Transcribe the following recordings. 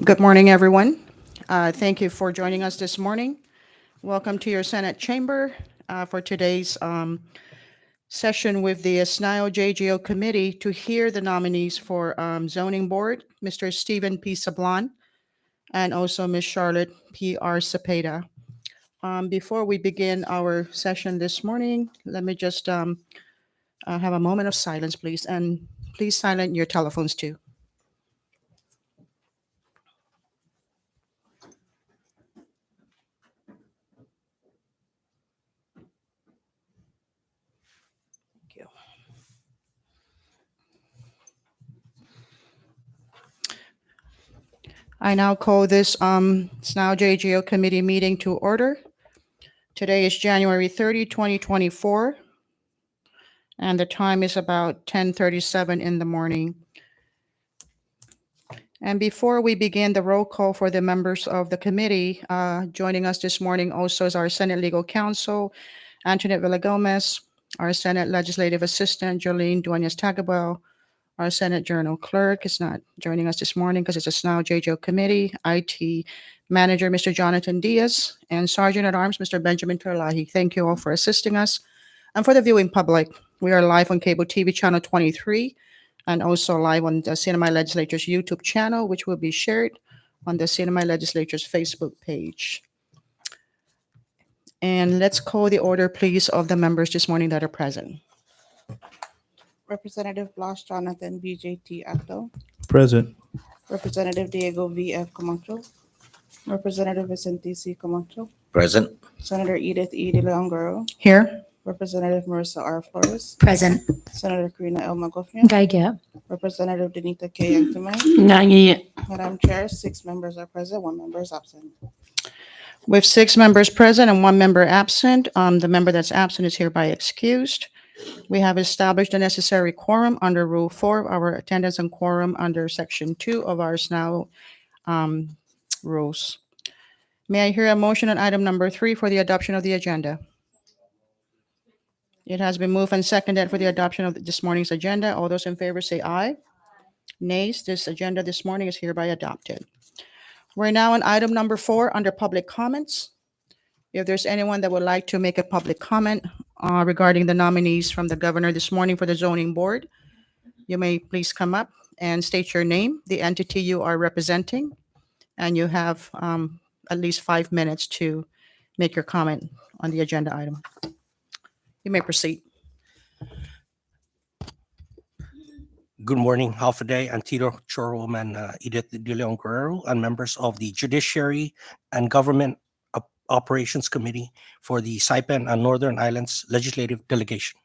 Good morning, everyone. Thank you for joining us this morning. Welcome to your Senate chamber for today's session with the SNIO JGO Committee to hear the nominees for Zoning Board, Mr. Stephen P. Sablon, and also Ms. Charlotte P.R. Cepeda. Before we begin our session this morning, let me just have a moment of silence, please, and please silence your telephones too. Thank you. I now call this SNOW JGO Committee meeting to order. Today is January 30, 2024, and the time is about 10:37 in the morning. And before we begin the roll call for the members of the committee, joining us this morning also is our Senate Legal Counsel, Antoinette Villagomez, our Senate Legislative Assistant, Jolene Duenas-Tagabel, our Senate Journal Clerk is not joining us this morning because it's a SNOW JGO Committee, IT Manager, Mr. Jonathan Diaz, and Sergeant at Arms, Mr. Benjamin Terlahi. Thank you all for assisting us. And for the viewing public, we are live on cable TV channel 23 and also live on the CNMI Legislature's YouTube channel, which will be shared on the CNMI Legislature's Facebook page. And let's call the order, please, of the members this morning that are present. Representative Blas Jonathan BJT Acto, Present. Representative Diego VF Camacho, Representative Vicente C. Camacho, Present. Senator Edith E. De Leon Guerrero, Here. Representative Marissa R. Flores, Present. Senator Karina L. Magofia, Geiger. Representative Denita K. Yantume. Nangi. Madam Chair, 6 members are present, 1 member is absent. With 6 members present and 1 member absent, the member that's absent is hereby excused. We have established the necessary quorum under Rule 4 of our attendance and quorum under Section 2 of our SNOW rules. May I hear a motion on item number 3 for the adoption of the agenda? It has been moved and seconded for the adoption of this morning's agenda. All those in favor say aye. Nays, this agenda this morning is hereby adopted. We're now on item number 4 under public comments. If there's anyone that would like to make a public comment regarding the nominees from the governor this morning for the zoning board, you may please come up and state your name, the entity you are representing, and you have at least 5 minutes to make your comment on the agenda item. You may proceed. Good morning, Alpha Day, Antito Chairwoman Edith De Leon Guerrero, and members of the Judiciary and Government Operations Committee for the Saipan and Northern Islands Legislative Delegation.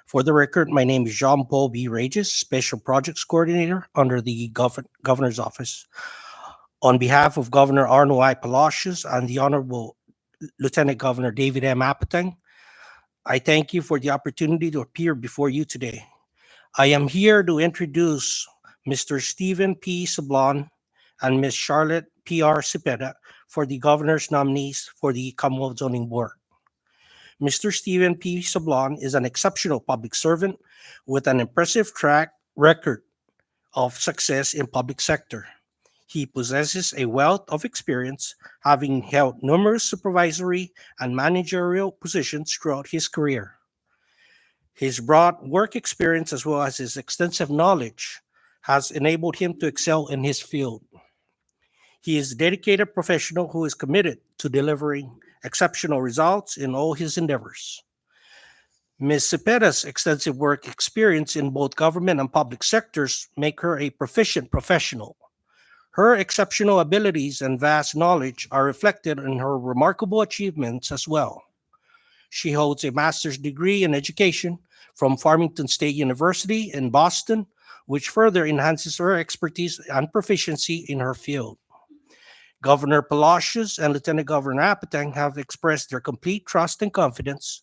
For the record, my name is Jean-Paul B. Regis, Special Projects Coordinator under the Governor's Office. On behalf of Governor Arno I. Palacios and the Honorable Lieutenant Governor David M. Apateng, I thank you for the opportunity to appear before you today. I am here to introduce Mr. Stephen P. Sablon and Ms. Charlotte P.R. Cepeda for the Governor's nominees for the Commonwealth Zoning Board. Mr. Stephen P. Sablon is an exceptional public servant with an impressive track record of success in public sector. He possesses a wealth of experience, having held numerous supervisory and managerial positions throughout his career. His broad work experience as well as his extensive knowledge has enabled him to excel in his field. He is a dedicated professional who is committed to delivering exceptional results in all his endeavors. Ms. Cepeda's extensive work experience in both government and public sectors make her a proficient professional. Her exceptional abilities and vast knowledge are reflected in her remarkable achievements as well. She holds a master's degree in education from Farmington State University in Boston, which further enhances her expertise and proficiency in her field. Governor Palacios and Lieutenant Governor Apateng have expressed their complete trust and confidence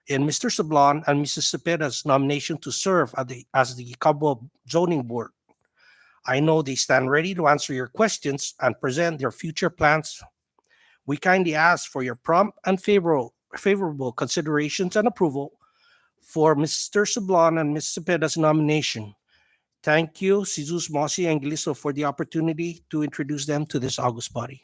in Mr. Sablon and Mrs. Cepeda's nomination to serve as the Commonwealth Zoning Board. I know they stand ready to answer your questions and present their future plans. We kindly ask for your prompt and favorable considerations and approval for Mr. Sablon and Ms. Cepeda's nomination. Thank you, Jesus Mosi and Giliso, for the opportunity to introduce them to this august body.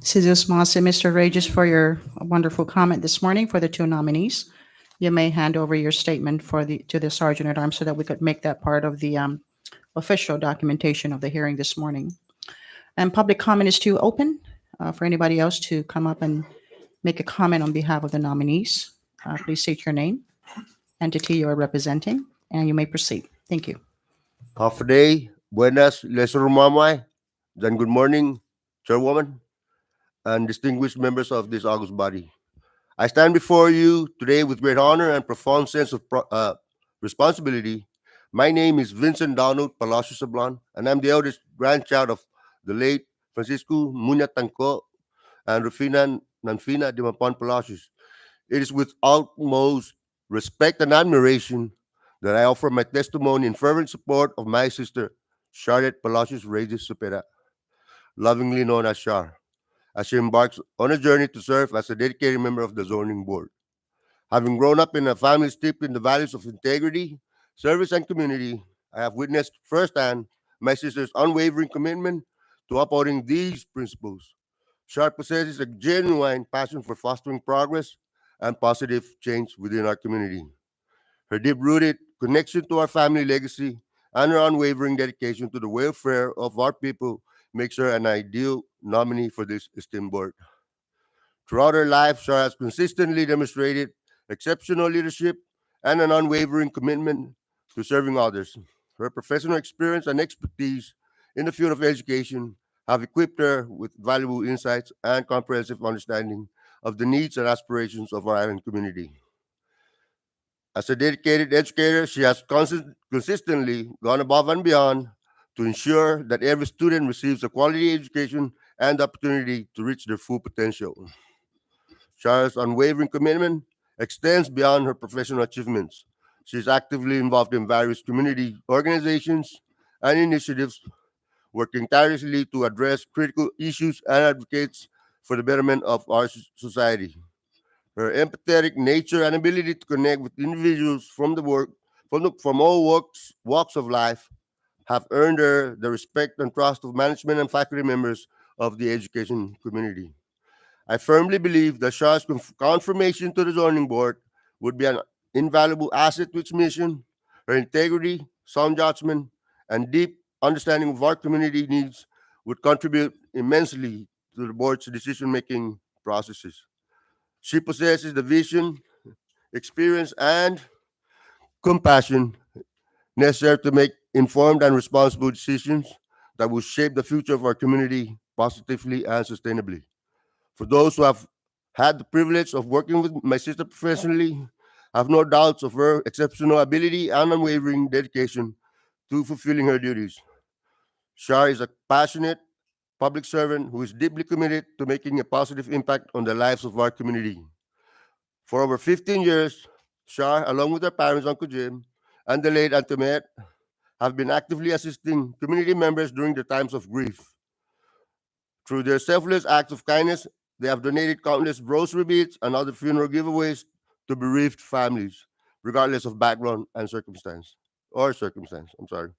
Jesus Mas and Mr. Regis, for your wonderful comment this morning for the two nominees. You may hand over your statement to the Sergeant at Arms so that we could make that part of the official documentation of the hearing this morning. And public comment is to open for anybody else to come up and make a comment on behalf of the nominees. Please state your name, entity you are representing, and you may proceed. Thank you. Half a day, buenas, lesser mamay, then good morning, Chairwoman, and distinguished members of this august body. I stand before you today with great honor and profound sense of responsibility. My name is Vincent Donald Palacio Sablan, and I'm the eldest grandchild of the late Francisco Muña Tanco and Rufina Nanfina de Mapan Palacios. It is with utmost respect and admiration that I offer my testimony in fervent support of my sister, Charlotte Palacios Reyes Supera, lovingly known as Char, as she embarks on a journey to serve as a dedicated member of the zoning board. Having grown up in a family steeped in the values of integrity, service, and community, I have witnessed firsthand my sister's unwavering commitment to upholding these principles. Char possesses a genuine passion for fostering progress and positive change within our community. Her deep rooted connection to our family legacy and her unwavering dedication to the welfare of our people makes her an ideal nominee for this esteemed board. Throughout her life, Shara has consistently demonstrated exceptional leadership and an unwavering commitment to serving others. Her professional experience and expertise in the field of education have equipped her with valuable insights and comprehensive understanding of the needs and aspirations of our island community. As a dedicated educator, she has consistently gone above and beyond to ensure that every student receives a quality education and the opportunity to reach their full potential. Shara's unwavering commitment extends beyond her professional achievements. She is actively involved in various community organizations and initiatives, working tirelessly to address critical issues and advocates for the betterment of our society. Her empathetic nature and ability to connect with individuals from all walks of life have earned her the respect and trust of management and faculty members of the education community. I firmly believe that Shah's confirmation to the zoning board would be an invaluable asset to its mission. Her integrity, sound judgment, and deep understanding of our community needs would contribute immensely to the board's decision-making processes. She possesses the vision, experience, and compassion necessary to make informed and responsible decisions that will shape the future of our community positively and sustainably. For those who have had the privilege of working with my sister professionally, I have no doubts of her exceptional ability and unwavering dedication to fulfilling her duties. Shar is a passionate public servant who is deeply committed to making a positive impact on the lives of our community. For over 15 years, Shar, along with her parents, Uncle Jim, and the late Auntie Met, have been actively assisting community members during their times of grief. Through their selfless acts of kindness, they have donated countless grocery beads and other funeral giveaways to bereaved families, regardless of background and circumstance. I'm sorry.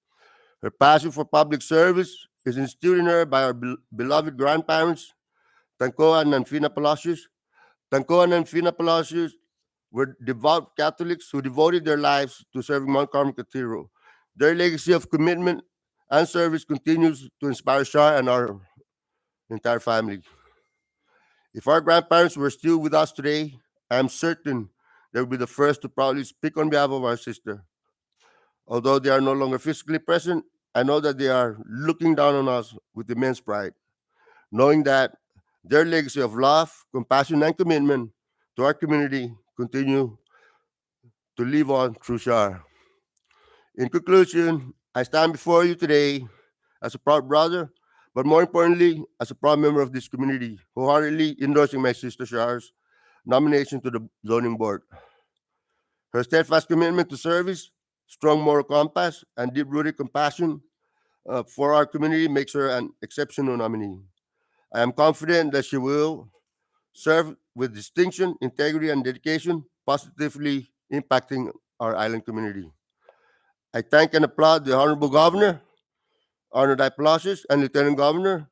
Her passion for public service is instilled in her by our beloved grandparents, Tanco and Nanfina Palacios. Tanco and Nanfina Palacios were devout Catholics who devoted their lives to serving Mount Carmel Cathedral. Their legacy of commitment and service continues to inspire Shar and our entire family. If our grandparents were still with us today, I am certain they would be the first to proudly speak on behalf of our sister. Although they are no longer physically present, I know that they are looking down on us with immense pride, knowing that their legacy of love, compassion, and commitment to our community continue to live on through Shar. In conclusion, I stand before you today as a proud brother, but more importantly, as a proud member of this community, wholeheartedly endorsing my sister Shar's nomination to the zoning board. Her steadfast commitment to service, strong moral compass, and deep-rooted compassion for our community makes her an exceptional nominee. I am confident that she will serve with distinction, integrity, and dedication, positively impacting our island community. I thank and applaud the Honorable Governor, Honored Diplosius, and Lieutenant Governor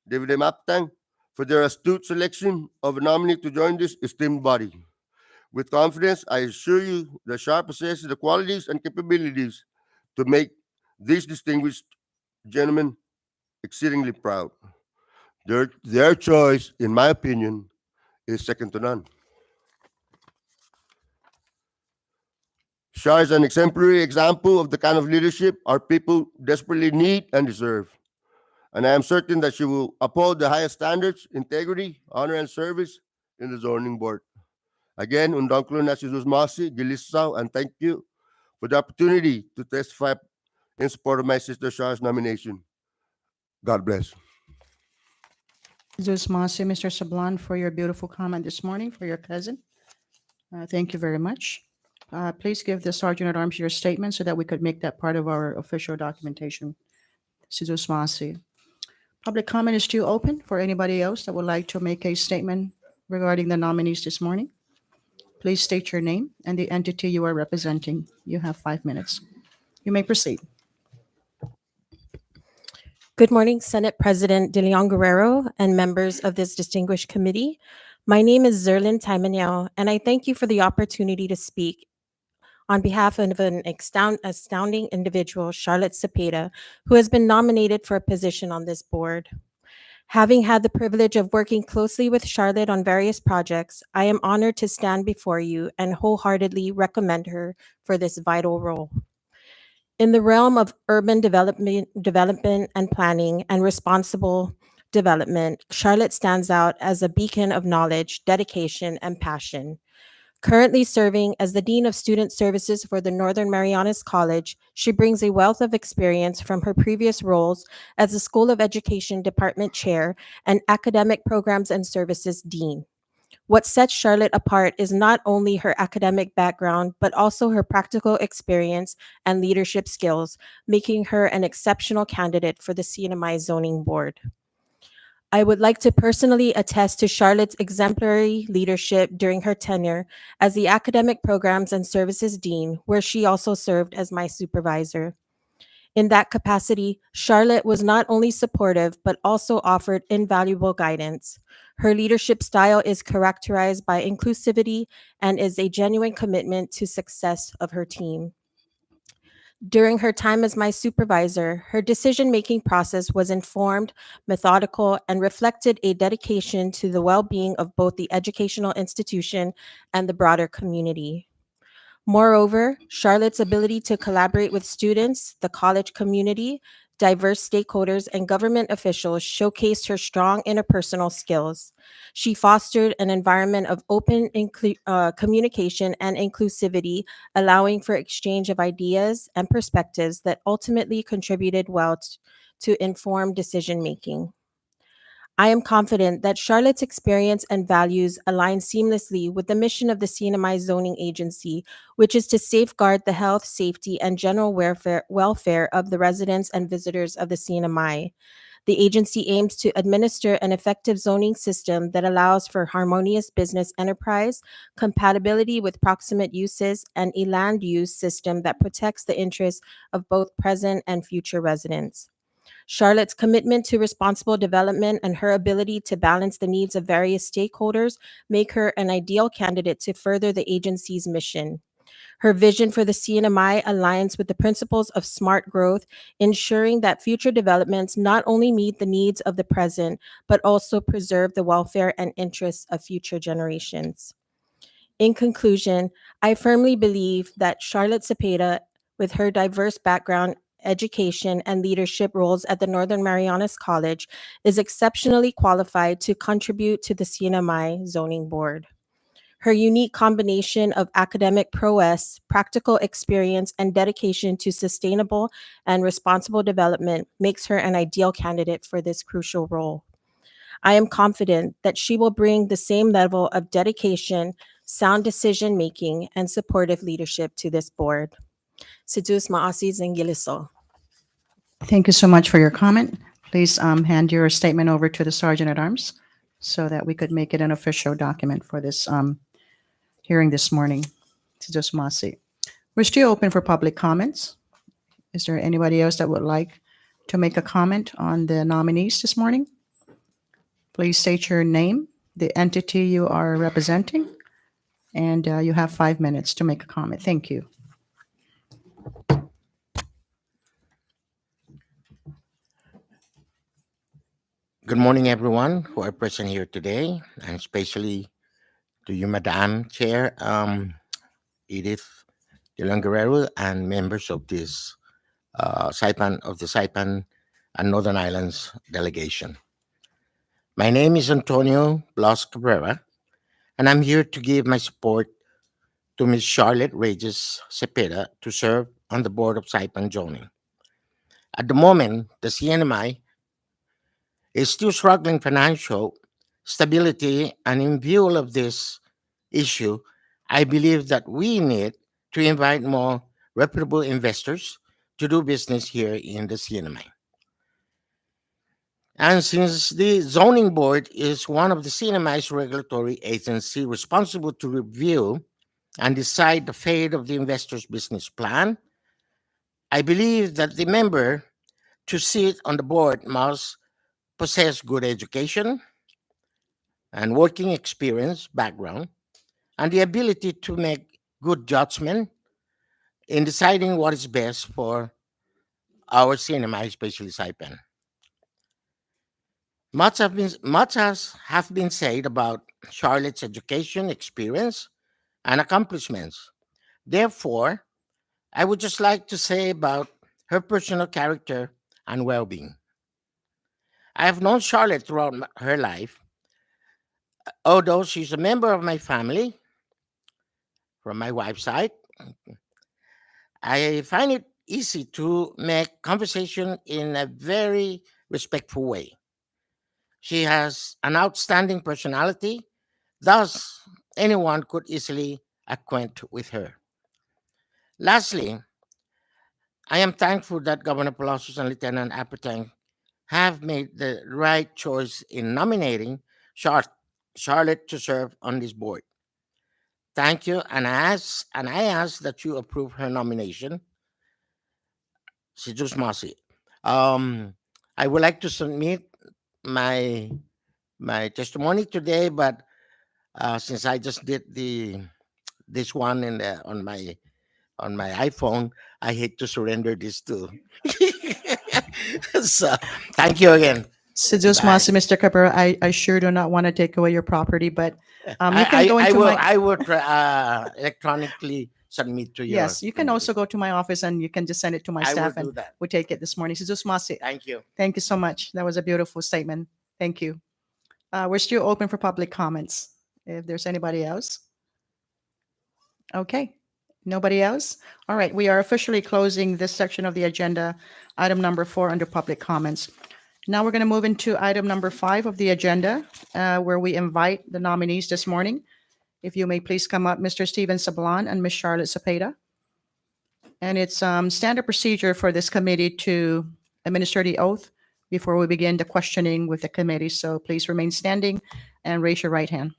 David M. Aptang for their astute selection of a nominee to join this esteemed body. With confidence, I assure you that Shar possesses the qualities and capabilities to make these distinguished gentlemen exceedingly proud. Their choice, in my opinion, is second to none. Shar is an exemplary example of the kind of leadership our people desperately need and deserve. And I am certain that she will uphold the highest standards, integrity, honor, and service in the zoning board. Again, Undangklo na si Masi, Gilisaw, and thank you for the opportunity to testify in support of my sister Shar's nomination. God bless. Jesus Masi, Mr. Sablan, for your beautiful comment this morning for your cousin. Thank you very much. Please give the Sergeant at Arms your statement so that we could make that part of our official documentation. Jesus Masi. Public comment is still open for anybody else that would like to make a statement regarding the nominees this morning. Please state your name and the entity you are representing. You have 5 minutes. You may proceed. Good morning, Senate President De Leon Guerrero and members of this distinguished committee. My name is Zerlin Taimaniao, and I thank you for the opportunity to speak on behalf of an astounding individual, Charlotte Cepeda, who has been nominated for a position on this board. Having had the privilege of working closely with Charlotte on various projects, I am honored to stand before you and wholeheartedly recommend her for this vital role. In the realm of urban development and planning and responsible development, Charlotte stands out as a beacon of knowledge, dedication, and passion. Currently serving as the Dean of Student Services for the Northern Marianas College, she brings a wealth of experience from her previous roles as the School of Education Department Chair and Academic Programs and Services Dean. What sets Charlotte apart is not only her academic background, but also her practical experience and leadership skills, making her an exceptional candidate for the CNMI Zoning Board. I would like to personally attest to Charlotte's exemplary leadership during her tenure as the Academic Programs and Services Dean, where she also served as my supervisor. In that capacity, Charlotte was not only supportive, but also offered invaluable guidance. Her leadership style is characterized by inclusivity and is a genuine commitment to success of her team. During her time as my supervisor, her decision-making process was informed, methodical, and reflected a dedication to the well-being of both the educational institution and the broader community. Moreover, Charlotte's ability to collaborate with students, the college community, diverse stakeholders, and government officials showcased her strong interpersonal skills. She fostered an environment of open communication and inclusivity, allowing for exchange of ideas and perspectives that ultimately contributed well to informed decision-making. I am confident that Charlotte's experience and values align seamlessly with the mission of the CNMI Zoning Agency, which is to safeguard the health, safety, and general welfare of the residents and visitors of the CNMI. The agency aims to administer an effective zoning system that allows for harmonious business enterprise, compatibility with proximate uses, and a land use system that protects the interests of both present and future residents. Charlotte's commitment to responsible development and her ability to balance the needs of various stakeholders make her an ideal candidate to further the agency's mission. Her vision for the CNMI aligns with the principles of smart growth, ensuring that future developments not only meet the needs of the present, but also preserve the welfare and interests of future generations. In conclusion, I firmly believe that Charlotte Cepeda, with her diverse background, education, and leadership roles at the Northern Marianas College, is exceptionally qualified to contribute to the CNMI Zoning Board. Her unique combination of academic prowess, practical experience, and dedication to sustainable and responsible development makes her an ideal candidate for this crucial role. I am confident that she will bring the same level of dedication, sound decision-making, and supportive leadership to this board. Sidus Maasi Zengiliso. Thank you so much for your comment. Please hand your statement over to the Sergeant at Arms so that we could make it an official document for this hearing this morning. We're still open for public comments. Is there anybody else that would like to make a comment on the nominees this morning? Please state your name, the entity you are representing, and you have 5 minutes to make a comment. Thank you. Good morning, everyone who are present here today, and especially to you, Madam Chair, Edith De Leon Guerrero, and members of this Saipan and Northern Islands delegation. My name is Antonio Blas Cabrera, and I'm here to give my support to Ms. Charlotte Regis Cepeda to serve on the board of Saipan zoning. At the moment, the CNMI is still struggling financial stability, and in view of this issue, I believe that we need to invite more reputable investors to do business here in the CNMI. And since the zoning board is one of the CNMI's regulatory agency responsible to review and decide the fate of the investor's business plan, I believe that the member to sit on the board must possess good education and working experience background, and the ability to make good judgment in deciding what is best for our CNMI, especially Saipan. Much has have been said about Charlotte's education, experience, and accomplishments. Therefore, I would just like to say about her personal character and well-being. I have known Charlotte throughout her life. Although she's a member of my family, from my wife's side, I find it easy to make conversation in a very respectful way. She has an outstanding personality, thus, anyone could easily acquaint with her. Lastly, I am thankful that Governor Palacios and Lieutenant Apatang have made the right choice in nominating Charlotte to serve on this board. Thank you, and I ask that you approve her nomination. Si Jus Masi. I would like to submit my testimony today, but since I just did this one on my iPhone, I hate to surrender this too. So thank you again. Sejus Bye. Masi, Mr. Cabrera, I sure do not want to take away your property, but you can go into my... I would electronically submit to your. Yes, you can also go to my office and you can just send it to my I will staff do and that. we take it this morning. Sejus Masi, Thank you. thank you so much. That was a beautiful statement. Thank you. We're still open for public comments. If there's anybody else. Okay, nobody else? All right, we are officially closing this section of the agenda, item number 4 under public comments. Now we're going to move into item number 5 of the agenda, where we invite the nominees this morning. If you may please come up, Mr. Steven Sablan and Ms. Charlotte Cepeda. And it's standard procedure for this committee to administer the oath before we begin the questioning with the committee. So please remain standing and raise your right hand.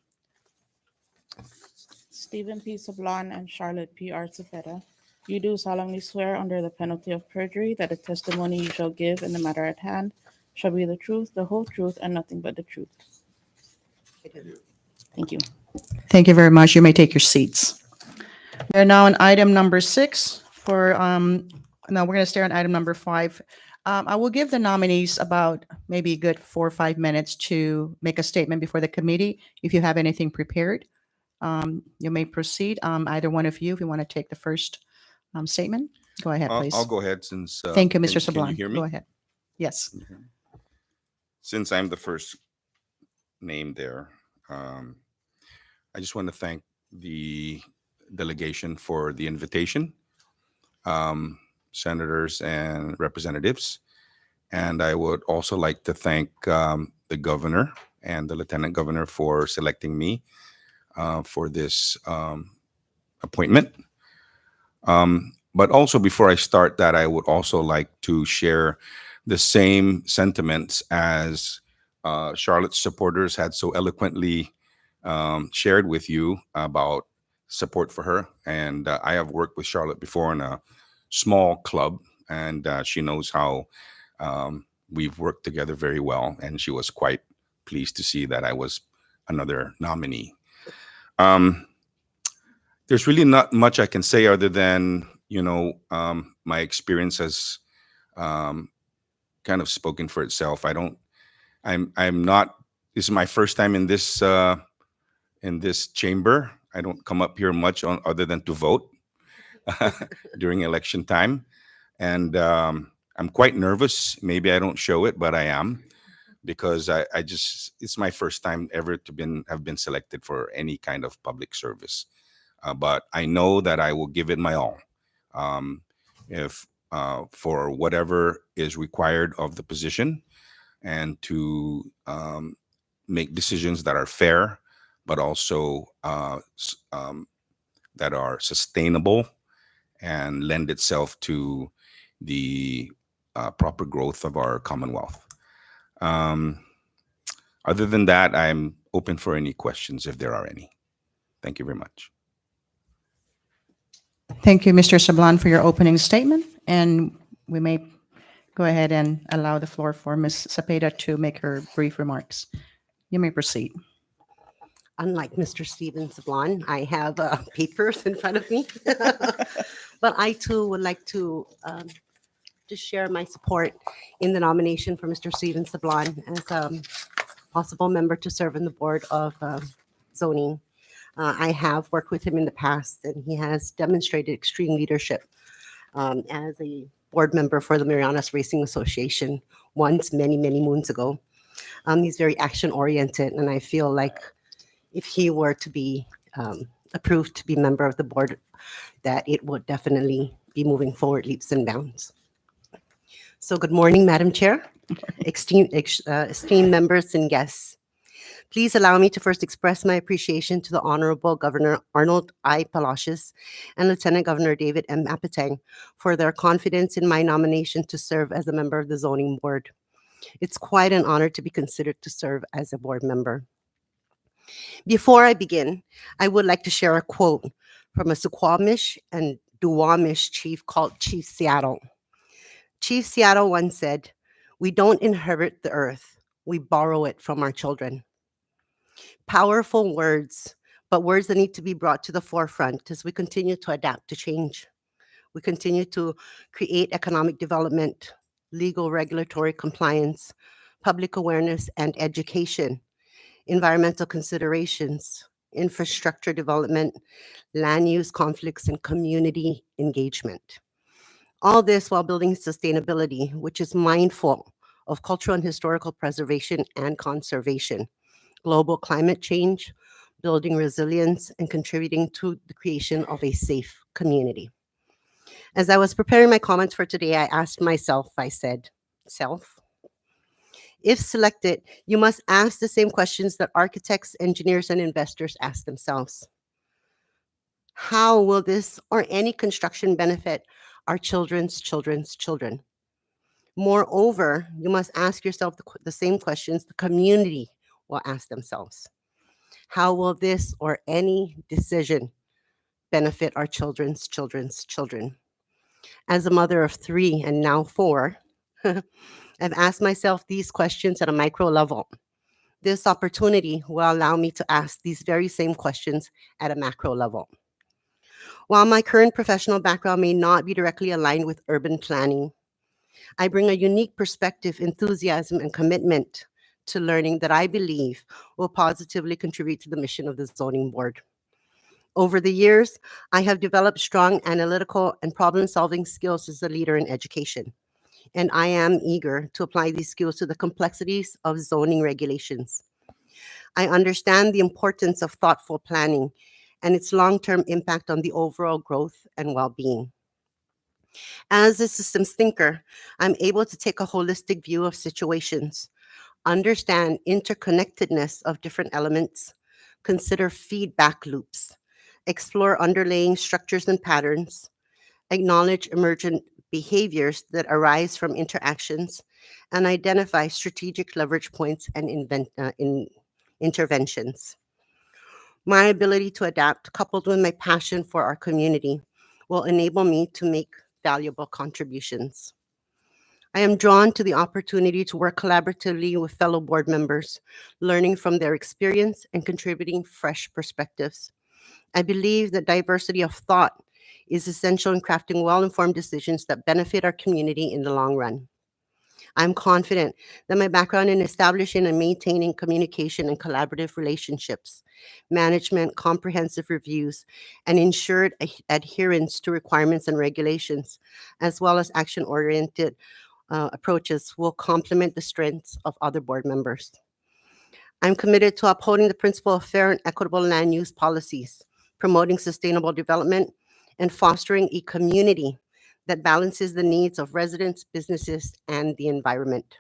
Stephen P. Sablon and Charlotte P. R. Cepeda, you do solemnly swear under the penalty of perjury that the testimony you shall give in the matter at hand shall be the truth, the whole truth, and nothing but the truth. Thank you. Thank you very much. You may take your seats. We're now on item number 6 for, now we're going to stay on item number 5. I will give the nominees about maybe a good 4 or 5 minutes to make a statement before the committee. If you have anything prepared, you may proceed. Either one of you, if you want to take the first statement, go ahead, please. I'll go ahead since. Thank you, Mr. Can Sablan. you hear me? Go ahead. Yes. Since I'm the first name there, I just want to thank the delegation for the invitation, senators and representatives. And I would also like to thank the governor and the lieutenant governor for selecting me for this appointment. But also, before I start that, I would also like to share the same sentiments as Charlotte's supporters had so eloquently shared with you about support for her. And I have worked with Charlotte before in a small club and she knows how we've worked together very well, and she was quite pleased to see that I was another nominee. Um, there's really not much I can say other than, my experience has um, kind of spoken for itself. I'm not. This is my first time in this chamber. I don't come up here much on other than to vote during election time, and I'm quite nervous. Maybe I don't show it, but I am, because I just, it's my first time ever to have been selected for any kind of public service. But I know that I will give it my all. Um, if For whatever is required of the position, and to make decisions that are fair, but also that are sustainable and lend itself to the proper growth of our Commonwealth. Um, Other than that, I'm open for any questions if there are any. Thank you very much. Thank you, Mr. Sablan, for your opening statement. And we may go ahead and allow the floor for Ms. Cepeda to make her brief remarks. You may proceed. Unlike Mr. Steven Sablan, I have papers in front of me. But I too would like to just share my support in the nomination for Mr. Steven Sablan as a possible member to serve on the Board of Zoning. I have worked with him in the past, and he has demonstrated extreme leadership as a board member for the Marianas Racing Association once, many, many moons ago. He's very action-oriented, and I feel like if he were to be approved to be member of the board, that it would definitely be moving forward leaps and bounds. So good morning, Madam Chair, esteemed members and guests. Please allow me to first express my appreciation to the Honorable Governor Arnold I. Palacios and Lieutenant Governor David M. Apateng for their confidence in my nomination to serve as a member of the Zoning Board. It's quite an honor to be considered to serve as a board member. Before I begin, I would like to share a quote from a Suquamish and Duwamish chief called Chief Seattle. Chief Seattle once said, "We don't inherit the earth, we borrow it from our children." Powerful words, but words that need to be brought to the forefront as we continue to adapt to change. We continue to create economic development, legal regulatory compliance, public awareness and education, environmental considerations, infrastructure development, land use conflicts, and community engagement. All this while building sustainability, which is mindful of cultural and historical preservation and conservation, global climate change, building resilience, and contributing to the creation of a safe community. As I was preparing my comments for today, I asked myself, I said, "Self, if selected, you must ask the same questions that architects, engineers, and investors ask themselves. How will this or any construction benefit our children's children's children? Moreover, you must ask yourself the same questions the community will ask themselves. How will this or any decision benefit our children's children's children?" As a mother of 3 and now 4, I've asked myself these questions at a micro level. This opportunity will allow me to ask these very same questions at a macro level. While my current professional background may not be directly aligned with urban planning, I bring a unique perspective, enthusiasm, and commitment to learning that I believe will positively contribute to the mission of the Zoning Board. Over the years, I have developed strong analytical and problem-solving skills as a leader in education, and I am eager to apply these skills to the complexities of zoning regulations. I understand the importance of thoughtful planning and its long-term impact on the overall growth and well-being. As a systems thinker, I'm able to take a holistic view of situations, understand interconnectedness of different elements, consider feedback loops, explore underlying structures and patterns, acknowledge emergent behaviors that arise from interactions, and identify strategic leverage points and interventions. My ability to adapt, coupled with my passion for our community, will enable me to make valuable contributions. I am drawn to the opportunity to work collaboratively with fellow board members, learning from their experience and contributing fresh perspectives. I believe that diversity of thought is essential in crafting well-informed decisions that benefit our community in the long run. I'm confident that my background in establishing and maintaining communication and collaborative relationships, management, comprehensive reviews, and ensured adherence to requirements and regulations, as well as action-oriented approaches, will complement the strengths of other board members. I'm committed to upholding the principle of fair and equitable land use policies, promoting sustainable development, and fostering a community that balances the needs of residents, businesses, and the environment.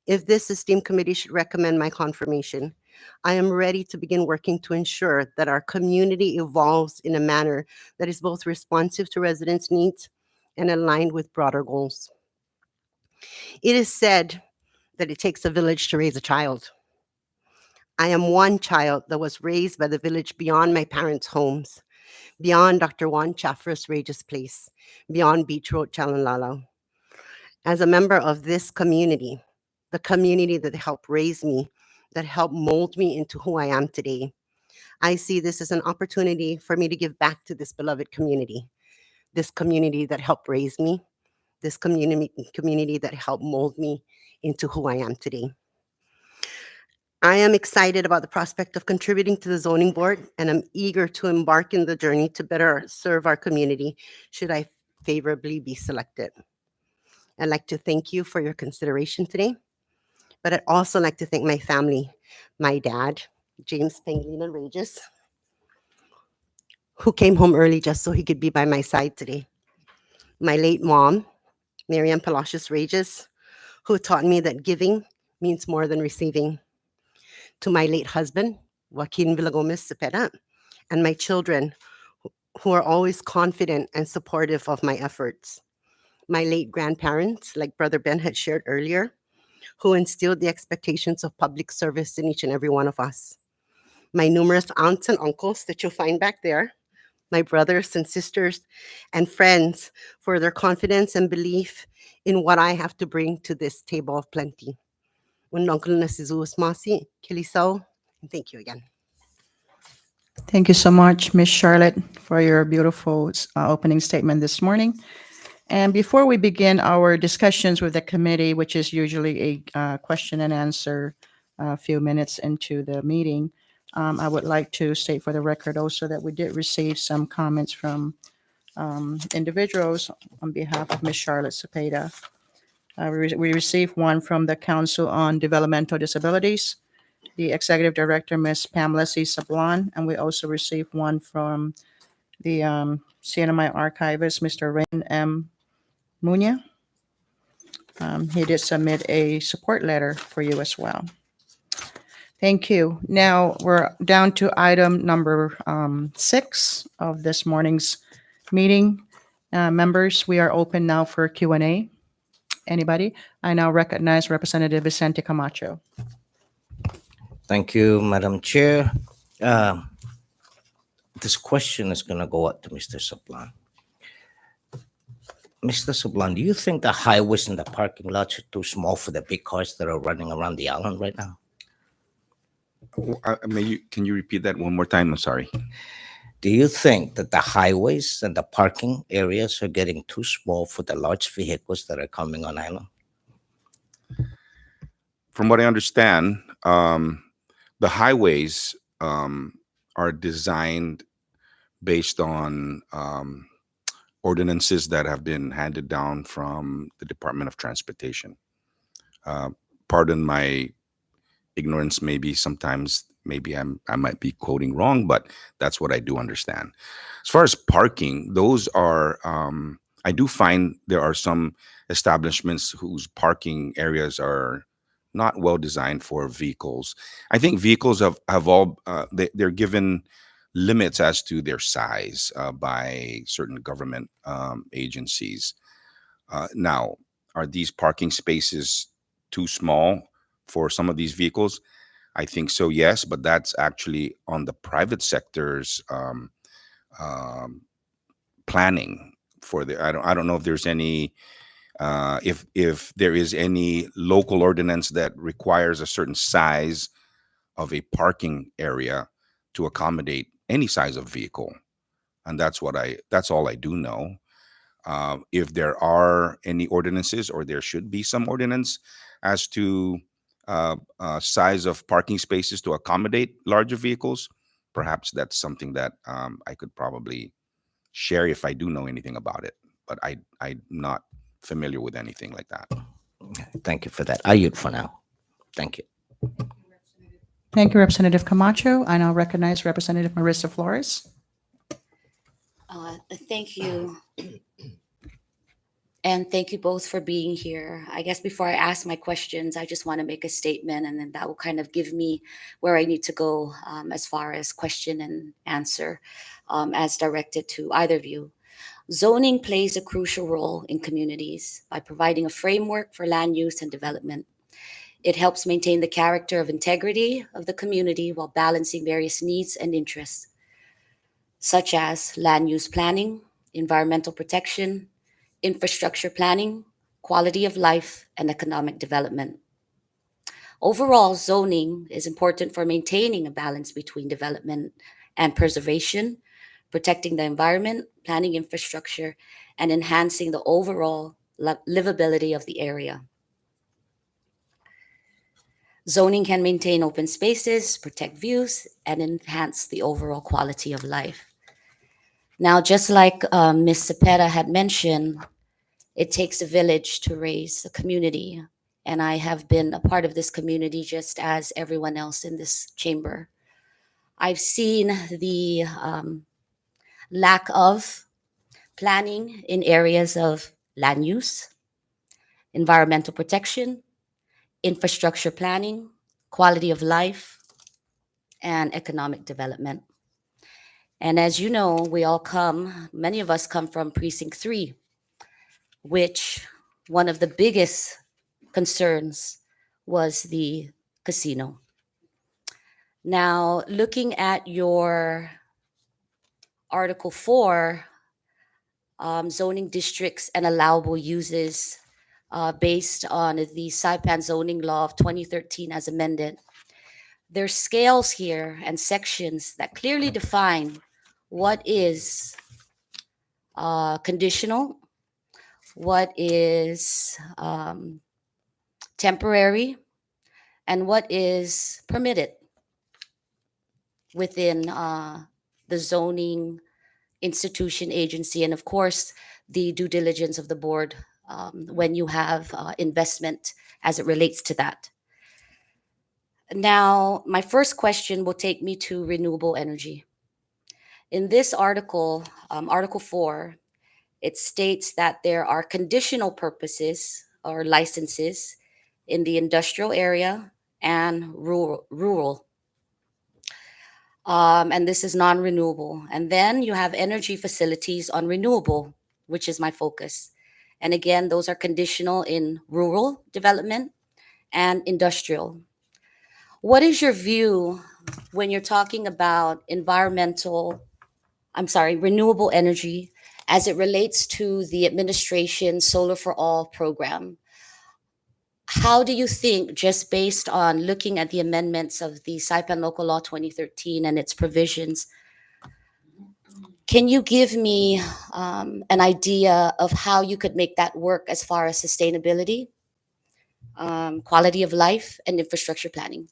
If this esteemed committee should recommend my confirmation, I am ready to begin working to ensure that our community evolves in a manner that is both responsive to residents' needs and aligned with broader goals. It is said that it takes a village to raise a child. I am one child that was raised by the village beyond my parents' homes, beyond Dr. Juan Chafra's Regis Place, beyond Beach Road, Chalanlalo. As a member of this community, the community that helped raise me, that helped mold me into who I am today, I see this as an opportunity for me to give back to this beloved community, this community that helped raise me, this community that helped mold me into who I am today. I am excited about the prospect of contributing to the zoning board, and I'm eager to embark in the journey to better serve our community should I favorably be selected. I'd like to thank you for your consideration today, but I'd also like to thank my family, my dad, James Pangilinan Regis, who came home early just so he could be by my side today. My late mom, Miriam Palacios Regis, who taught me that giving means more than receiving. To my late husband, Joaquin Villagomez Cepeda, and my children, who are always confident and supportive of my efforts. My late grandparents, like Brother Ben had shared earlier, who instilled the expectations of public service in each and every one of us. My numerous aunts and uncles that you'll find back there, my brothers and sisters and friends for their confidence and belief in what I have to bring to this table of plenty. Uncle Nasizus Masi, Kilisao, and thank you again. Thank you so much, Ms. Charlotte, for your beautiful opening statement this morning. And before we begin our discussions with the committee, which is usually a question and answer a few minutes into the meeting, I would like to state for the record also that we did receive some comments from individuals on behalf of Ms. Charlotte Cepeda. We received one from the Council on Developmental Disabilities, the Executive Director, Ms. Pamela C. Sablan, and we also received one from the CNMI Archivist, Mr. Rain M. Munya. He did submit a support letter for you as well. Thank you. Now we're down to item number 6 of this morning's meeting. Members, we are open now for Q&A. Anybody? I now recognize Representative Vicente Camacho. Thank you, Madam Chair. This question is going to go out to Mr. Sablan. Mr. Sablan, do you think the highways and the parking lots are too small for the big cars that are running around the island right now? Can you repeat that one more time? I'm sorry. Do you think that the highways and the parking areas are getting too small for the large vehicles that are coming on island? From what I understand, the highways are designed based on ordinances that have been handed down from the Department of Transportation. Pardon my ignorance, maybe sometimes, I might be quoting wrong, but that's what I do understand. As far as parking, those are, I do find there are some establishments whose parking areas are not well designed for vehicles. I think vehicles have all, they're given limits as to their size by certain government agencies. Now, are these parking spaces too small for some of these vehicles? I think so, yes, but that's actually on the private sector's planning for the, I don't know if there's any, if there is any local ordinance that requires a certain size of a parking area to accommodate any size of vehicle. And that's all I do know. If there are any ordinances, or there should be some ordinance as to size of parking spaces to accommodate larger vehicles, perhaps that's something that I could probably share if I do know anything about it. But I'm not familiar with anything like that. Thank you for that. I yield for now. Thank you. Thank you, Representative Camacho. I now recognize Representative Marissa Flores. Thank you. And thank you both for being here. I guess before I ask my questions, I just want to make a statement, and then that will kind of give me where I need to go as far as question and answer as directed to either of you. Zoning plays a crucial role in communities by providing a framework for land use and development. It helps maintain the character of integrity of the community while balancing various needs and interests, such as land use planning, environmental protection, infrastructure planning, quality of life, and economic development. Overall, zoning is important for maintaining a balance between development and preservation, protecting the environment, planning infrastructure, and enhancing the overall livability of the area. Zoning can maintain open spaces, protect views, and enhance the overall quality of life. Now, just like Ms. Cepeda had mentioned, it takes a village to raise a community, and I have been a part of this community just as everyone else in this chamber. I've seen the lack of planning in areas of land use, environmental protection, infrastructure planning, quality of life, and economic development. And as you know, many of us come from Precinct 3, which one of the biggest concerns was the casino. Now, looking at your Article 4, zoning districts and allowable uses based on the Saipan zoning law of 2013 as amended, there's scales here and sections that clearly define what is conditional, what is temporary, and what is permitted within the zoning institution, agency, and of course, the due diligence of the board when you have investment as it relates to that. Now, my first question will take me to renewable energy. In this article, Article 4, it states that there are conditional purposes or licenses in the industrial area and rural. And this is non-renewable. And then you have energy facilities on renewable, which is my focus. And again, those are conditional in rural development and industrial. What is your view when you're talking about renewable energy as it relates to the administration Solar for All program? How do you think, just based on looking at the amendments of the Saipan Local Law 2013 and its provisions, can you give me an idea of how you could make that work as far as sustainability, quality of life, and infrastructure planning?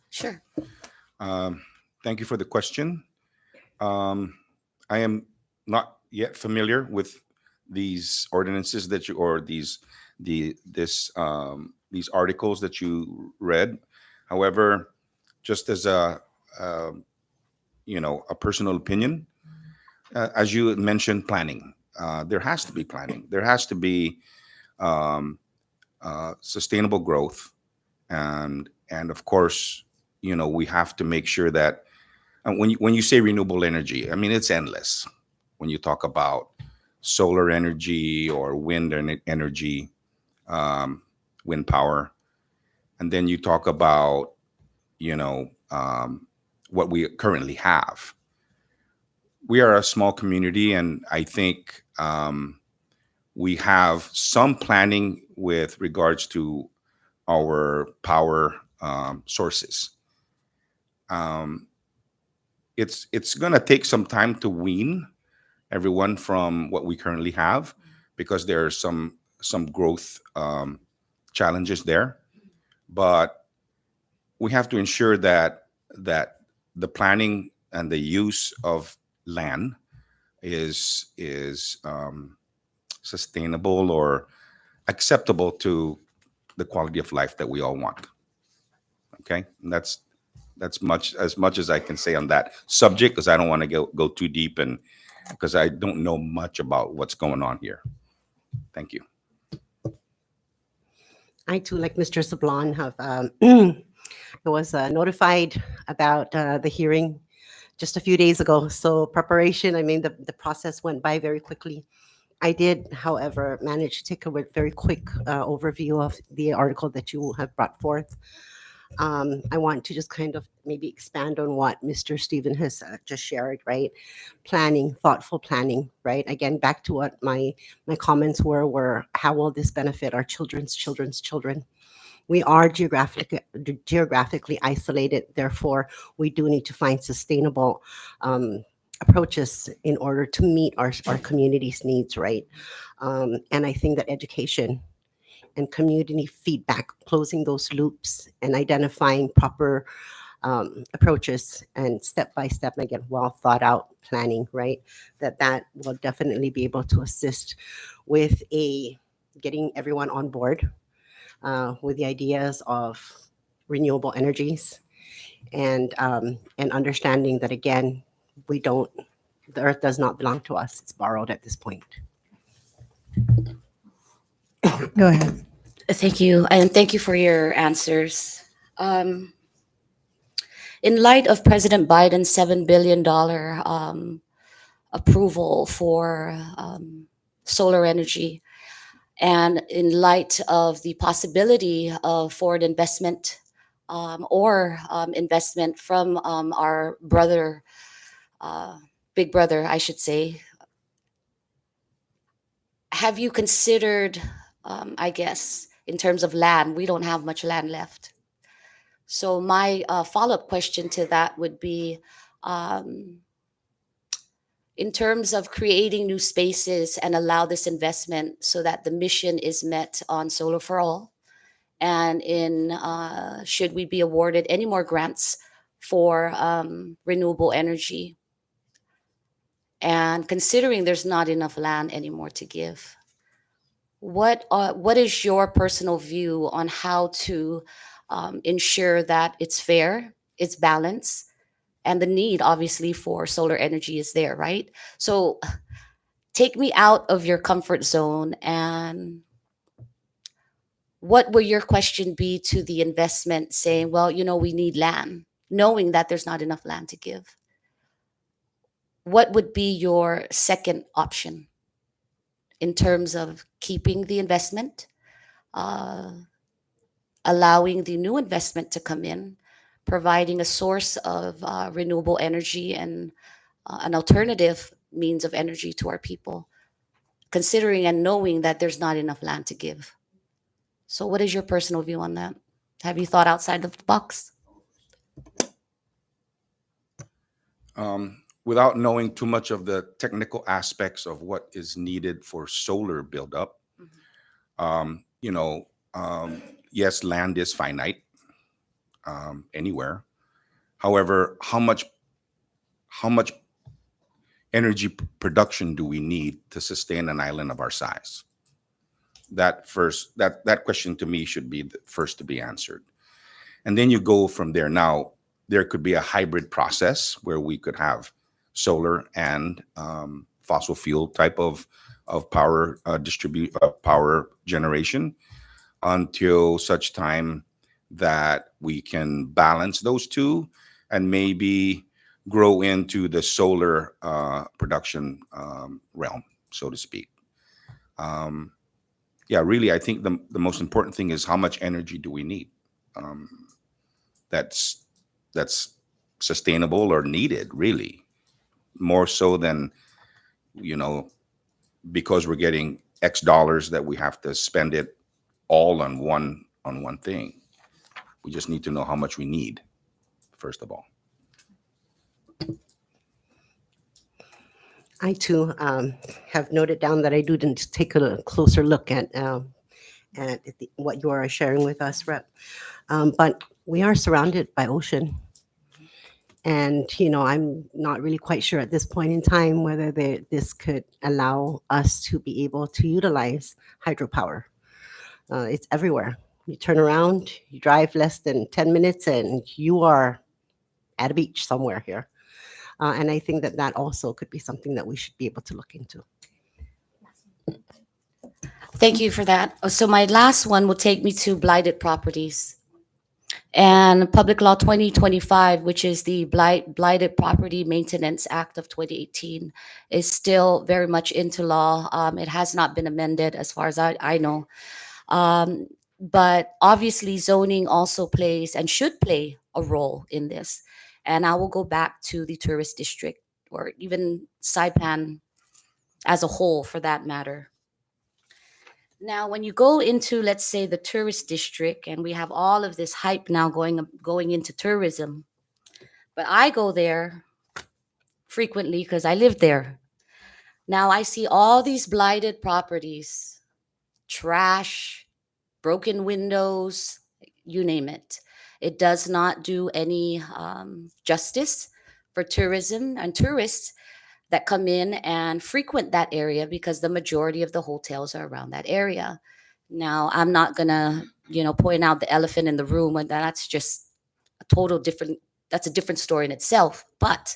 Sure. Thank you for the question. I am not yet familiar with these ordinances that you, or these articles that you read. However, just as a personal opinion, as you mentioned, planning. There has to be planning. There has to be sustainable growth, and of course, we have to make sure that when you say renewable energy, I mean it's endless. When you talk about solar energy or wind energy, wind power, and then you talk about what we currently have. we are a small community, and I think we have some planning with regards to our power sources. Um, it's going to take some time to wean everyone from what we currently have, because there are some growth challenges there. But we have to ensure that the planning and the use of land is sustainable or acceptable to the quality of life that we all want. Okay, and that's much as I can say on that subject, because I don't want to go too deep, and because I don't know much about what's going on here. Thank you. I too, like Mr. Sablon, have I was notified about the hearing just a few days ago. So preparation, I mean, the process went by very quickly. I did, however, manage to take a very quick overview of the article that you have brought forth. I want to just kind of maybe expand on what Mr. Stephen has just shared, right? Planning, thoughtful planning, right? Again, back to what my comments were how will this benefit our children's children? We are geographically isolated, therefore, we do need to find sustainable approaches in order to meet our community's needs, right? And I think that education and community feedback, closing those loops and identifying proper approaches and step by step, again, well thought out planning, right? That will definitely be able to assist with getting everyone on board with the ideas of renewable energies and understanding that, again, the earth does not belong to us, it's borrowed at this point. Go ahead. Thank you, and thank you for your answers. In light of President Biden's $7 billion approval for solar energy, and in light of the possibility of foreign investment or investment from our brother, big brother, I should say, have you considered, I guess, in terms of land, we don't have much land left. So my follow-up question to that would be, in terms of creating new spaces and allow this investment so that the mission is met on Solar for All, and should we be awarded any more grants for renewable energy, and considering there's not enough land anymore to give, what is your personal view on how to ensure that it's fair, it's balanced, and the need obviously for solar energy is there, right? So take me out of your comfort zone, and what will your question be to the investment saying, well, we need land, knowing that there's not enough land to give? What would be your second option in terms of keeping the investment, allowing the new investment to come in, providing a source of renewable energy and an alternative means of energy to our people, considering and knowing that there's not enough land to give? So what is your personal view on that? Have you thought outside of the box? Without knowing too much of the technical aspects of what is needed for solar buildup, yes, land is finite anywhere. However, how much energy production do we need to sustain an island of our size? That question to me should be the first to be answered. And then you go from there. Now, there could be a hybrid process where we could have solar and fossil fuel type of power power generation, until such time that we can balance those two and maybe grow into the solar production realm, so to speak. Yeah, really, I think the most important thing is how much energy do we need that's sustainable or needed, really. more so than, because we're getting X dollars that we have to spend it all on one thing. We just need to know how much we need, first of all. I too have noted down that I do need to take a closer look at what you are sharing with us, Rep. But we are surrounded by ocean. And, I'm not really quite sure at this point in time whether this could allow us to be able to utilize hydropower. It's everywhere. You turn around, you drive less than 10 minutes, and you are at a beach somewhere here. And I think that also could be something that we should be able to look into. Thank you for that. So my last one will take me to blighted properties. And Public Law 2025, which is the Blighted Property Maintenance Act of 2018, is still very much into law. It has not been amended as far as I know. But obviously zoning also plays and should play a role in this. And I will go back to the tourist district, or even Saipan as a whole for that matter. Now, when you go into, let's say, the tourist district, and we have all of this hype now going into tourism, but I go there frequently because I live there. Now I see all these blighted properties, trash, broken windows, you name it. It does not do any justice for tourism and tourists that come in and frequent that area, because the majority of the hotels are around that area. Now, I'm not gonna, point out the elephant in the room, and that's just that's a different story in itself. But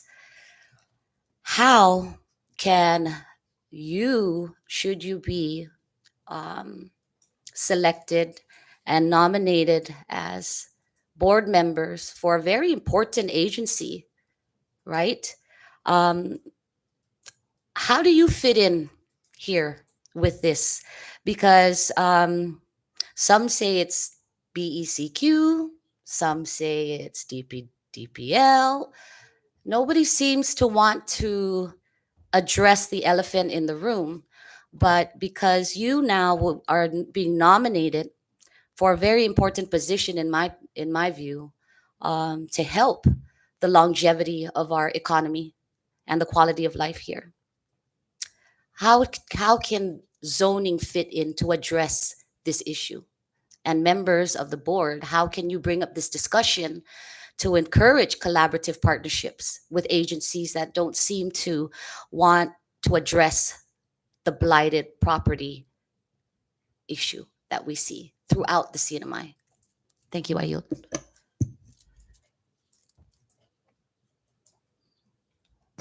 how should you be selected and nominated as board members for a very important agency, right? How do you fit in here with this? Because some say it's BECQ, some say it's DPL. Nobody seems to want to address the elephant in the room. But because you now are being nominated for a very important position in my view, to help the longevity of our economy and the quality of life here. How can zoning fit in to address this issue? And members of the board, how can you bring up this discussion to encourage collaborative partnerships with agencies that don't seem to want to address the blighted property issue that we see throughout the CNMI? Thank you, I yield.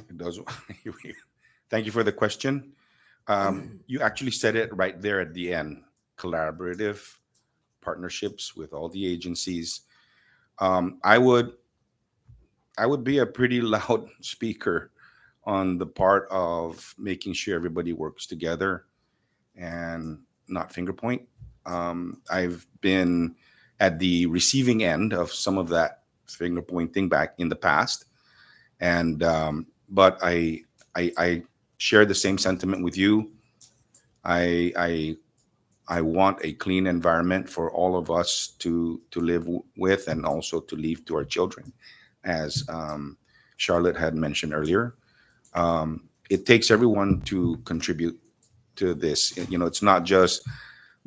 It does. Thank you for the question. You actually said it right there at the end. Collaborative partnerships with all the agencies. I would be a pretty loud speaker on the part of making sure everybody works together and not finger point. I've been at the receiving end of some of that finger pointing back in the past, and but I share the same sentiment with you. I want a clean environment for all of us to live with, and also to leave to our children, as Charlotte had mentioned earlier. It takes everyone to contribute to this. It's not just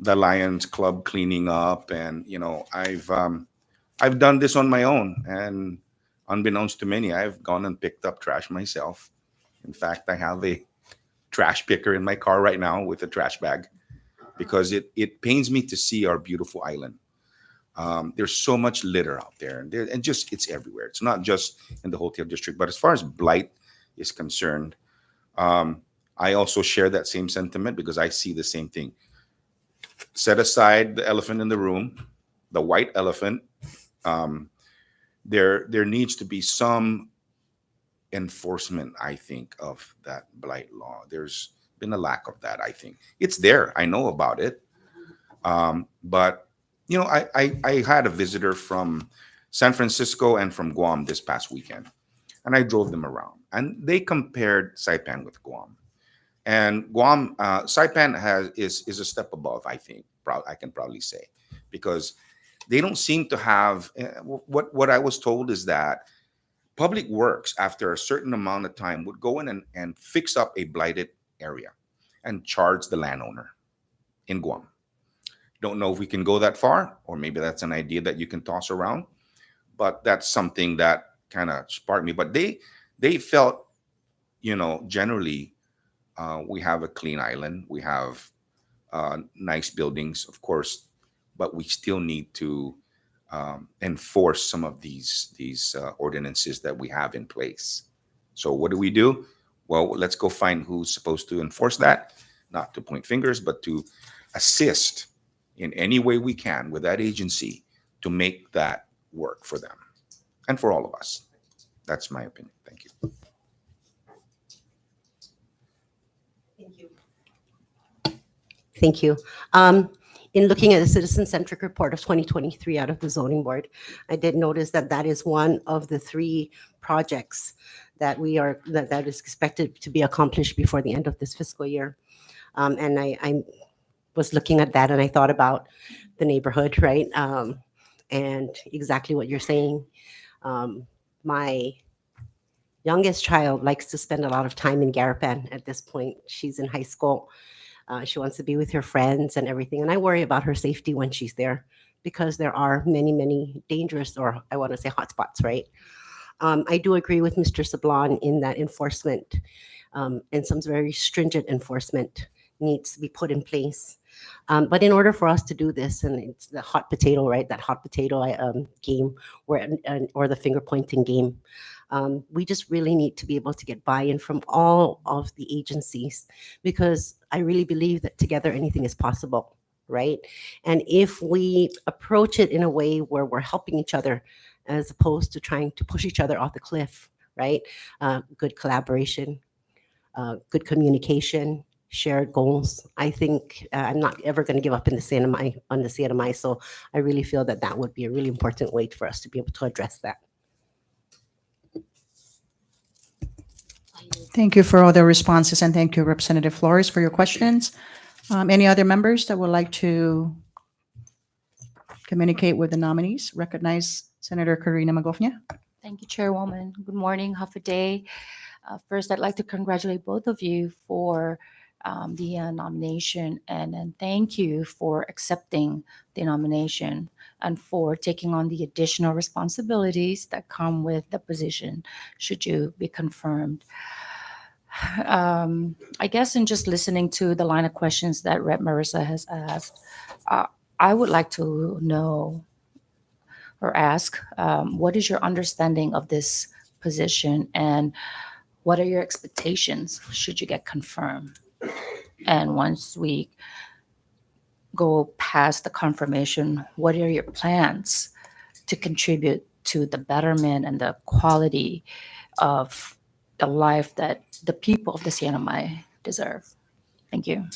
the Lions Club cleaning up, and I've done this on my own, and unbeknownst to many, I've gone and picked up trash myself. In fact, I have a trash picker in my car right now with a trash bag, because it pains me to see our beautiful island. There's so much litter out there, and just it's everywhere. It's not just in the hotel district, but as far as blight is concerned, I also share that same sentiment, because I see the same thing. Set aside the elephant in the room, the white elephant. There needs to be some enforcement, I think, of that blight law. There's been a lack of that, I think. It's there. I know about it. But, I had a visitor from San Francisco and from Guam this past weekend. and I drove them around, and they compared Saipan with Guam. And Guam, Saipan is a step above, I think. I can probably say, because they don't seem to have what I was told is that public works after a certain amount of time would go in and fix up a blighted area and charge the landowner in Guam. Don't know if we can go that far, or maybe that's an idea that you can toss around, but that's something that kind of sparked me. But they felt, generally, we have a clean island, we have nice buildings, of course, but we still need to enforce some of these ordinances that we have in place. So what do? Well, let's go find who's supposed to enforce that, not to point fingers, but to assist in any way we can with that agency to make that work for them and for all of us. That's my opinion. Thank you. Thank you. In looking at the citizen-centric report of 2023 out of the zoning board, I did notice that that is one of the 3 projects that that is expected to be accomplished before the end of this fiscal year. And I was looking at that and I thought about the neighborhood, right? And exactly what you're saying. My youngest child likes to spend a lot of time in Garapan at this point. She's in high school. She wants to be with her friends and everything. And I worry about her safety when she's there because there are many, many dangerous, or I want to say hotspots, right? I do agree with Mr. Sablan in that enforcement and some very stringent enforcement needs to be put in place. But in order for us to do this, and it's the hot potato, right? That hot potato game or the finger pointing game. We just really need to be able to get buy-in from all of the agencies because I really believe that together anything is possible, right? And if we approach it in a way where we're helping each other as opposed to trying to push each other off the cliff, right? Good collaboration, good communication, shared goals. I think I'm not ever going to give up in the CNMI, so I really feel that that would be a really important way for us to be able to address that. Thank you for all the responses, and thank you, Representative Flores, for your questions. Any other members that would like to communicate with the nominees? Recognize Senator Karina Magofnia. Thank you, Chairwoman. Good morning, half a day. First, I'd like to congratulate both of you for the nomination, and thank you for accepting the nomination and for taking on the additional responsibilities that come with the position should you be confirmed. I guess in just listening to the line of questions that Rep. Marissa has asked, I would like to know or ask, what is your understanding of this position and what are your expectations should you get confirmed? And once we go past the confirmation, what are your plans to contribute to the betterment and the quality of the life that the people of the CNMI deserve? Thank you.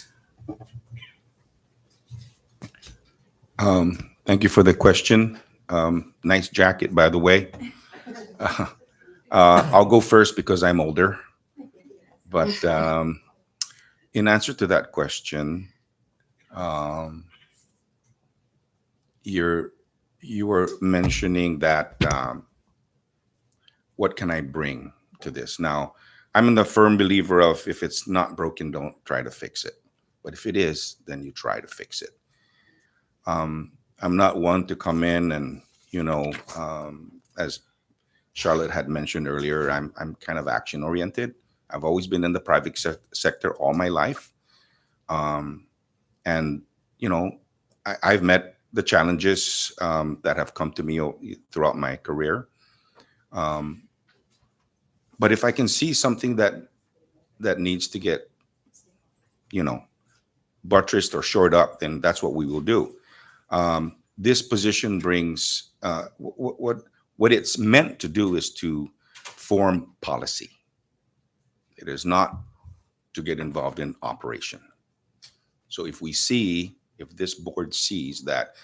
Thank you for the question. Nice jacket, by the way. I'll go first because I'm older. But in answer to that question, you were mentioning that what can I bring to this? Now, I'm in the firm believer of if it's not broken, don't try to fix it. But if it is, then you try to fix it. I'm not one to come in and, as Charlotte had mentioned earlier, I'm kind of action oriented. I've always been in the private sector all my life. And, I've met the challenges that have come to me throughout my career. But if I can see something that needs to get, buttressed or shored up, then that's what we will do. This position brings what it's meant to do is to form policy. It is not to get involved in operation. So if this board sees that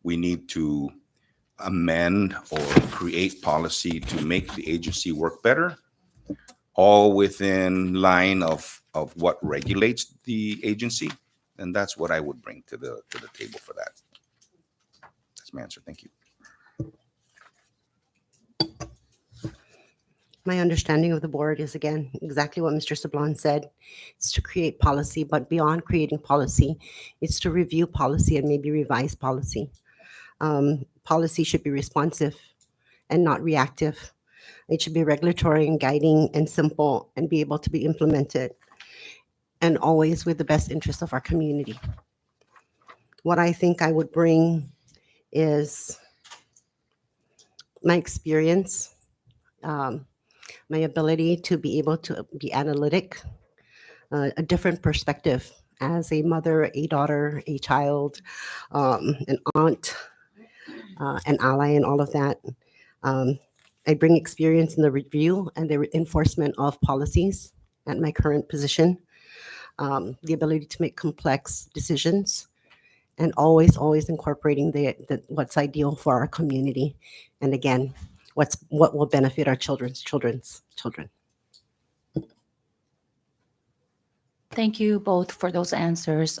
we need to amend or create policy to make the agency work better, all within line of what regulates the agency, then that's what I would bring to the table for that. That's my answer. Thank you. My understanding of the board is, again, exactly what Mr. Sablon said. It's to create policy, but beyond creating policy, it's to review policy and maybe revise policy. Policy should be responsive and not reactive. It should be regulatory and guiding and simple and be able to be implemented, and always with the best interest of our community. What I think I would bring is my experience, my ability to be able to be analytic, a different perspective as a mother, a daughter, a child, an aunt, an ally, and all of that. I bring experience in the review and the enforcement of policies at my current position, the ability to make complex decisions, and always incorporating the what's ideal for our community, and again, what will benefit our children's children. Thank you both for those answers.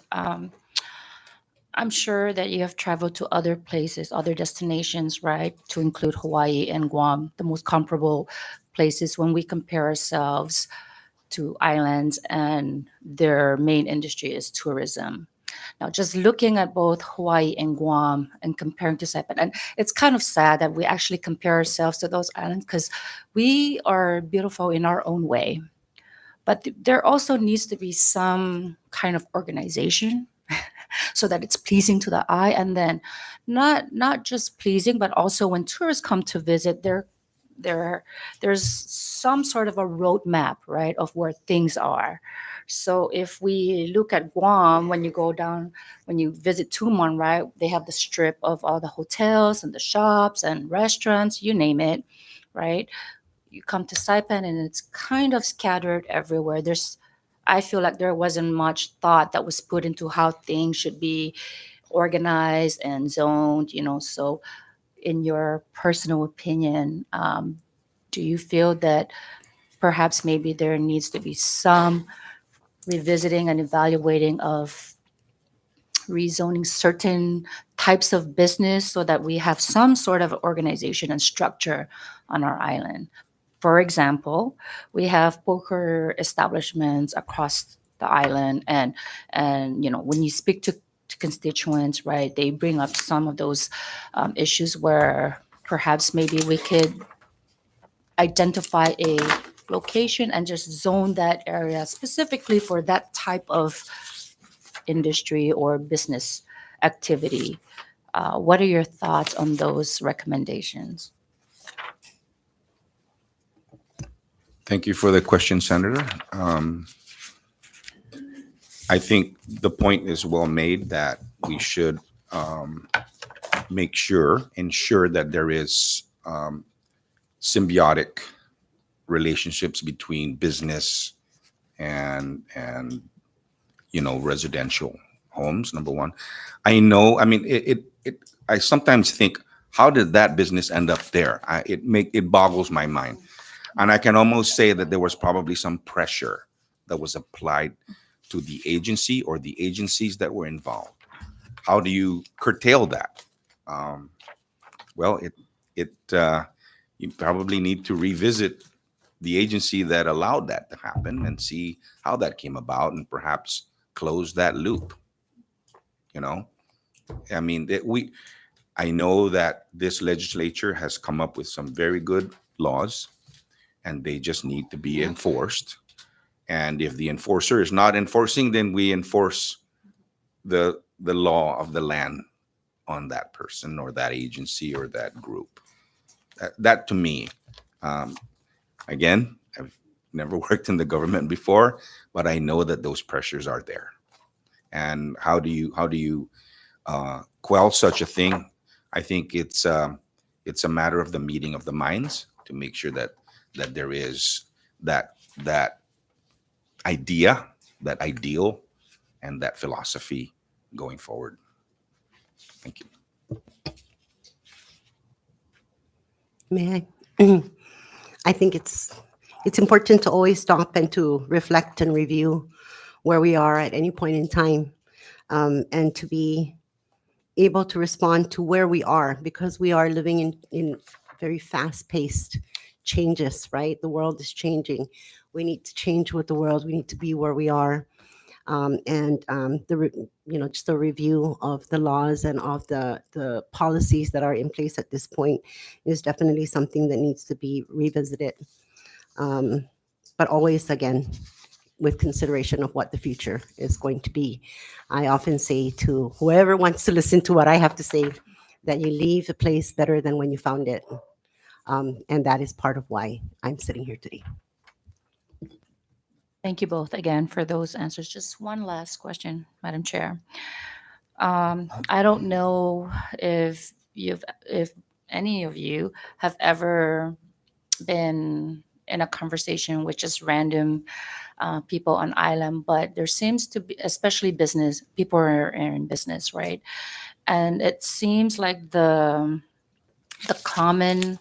I'm sure that you have traveled to other places, other destinations, right? To include Hawaii and Guam, the most comparable places when we compare ourselves to islands, and their main industry is tourism. Now, just looking at both Hawaii and Guam and comparing to Saipan, and it's kind of sad that we actually compare ourselves to those islands because we are beautiful in our own way. But there also needs to be some kind of organization so that it's pleasing to the eye, and then not just pleasing, but also when tourists come to visit, there's some sort of a roadmap, right, of where things are. So if we look at Guam, when you go down, when you visit Tumon, right, they have the strip of all the hotels and the shops and restaurants, you name it, right? You come to Saipan and it's kind of scattered everywhere. I feel like there wasn't much thought that was put into how things should be organized and zoned. So in your personal opinion, do you feel that perhaps maybe there needs to be some revisiting and evaluating of rezoning certain types of business so that we have some sort of organization and structure on our island? For example, we have poker establishments across the island, and when you speak to constituents, right, they bring up some of those issues where perhaps maybe we could identify a location and just zone that area specifically for that type of industry or business activity. What are your thoughts on those recommendations? Thank you for the question, Senator. I think the point is well made that we should ensure that there is symbiotic relationships between business and residential homes. Number one, I mean, I sometimes think, how did that business end up there? It boggles my mind. And I can almost say that there was probably some pressure that was applied to the agency or the agencies that were involved. How do you curtail that? Well, you probably need to revisit the agency that allowed that to happen and see how that came about, and perhaps close that loop. I mean, I know that this legislature has come up with some very good laws, and they just need to be enforced. And if the enforcer is not enforcing, then we enforce the law of the land on that person or that agency or that group. That to me, again, I've never worked in the government before, but I know that those pressures are there. And how do you quell such a thing? I think it's a matter of the meeting of the minds to make sure that there is that idea, that ideal, and that philosophy going forward. Thank you. May I? I think it's important to always stop and to reflect and review where we are at any point in time, and to be able to respond to where we are, because we are living in very fast-paced changes, right? The world is changing. We need to change with the world. We need to be where we are. Just a review of the laws and of the policies that are in place at this point is definitely something that needs to be revisited. But always, again, with consideration of what the future is going to be. I often say to whoever wants to listen to what I have to say, that you leave a place better than when you found it. And that is part of why I'm sitting here today. Thank you both again for those answers. Just one last question, Madam Chair. I don't know if any of you have ever been in a conversation with just random people on island, but there seems to be, especially business people are in business, right? And it seems like the common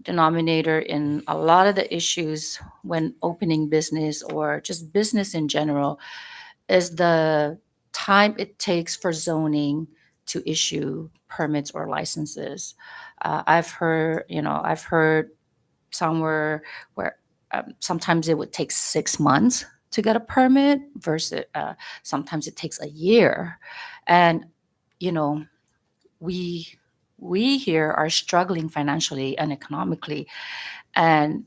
denominator in a lot of the issues when opening business or just business in general is the time it takes for zoning to issue permits or licenses. I've heard somewhere where sometimes it would take 6 months to get a permit versus sometimes it takes a year. And, you know, we here are struggling financially and economically. And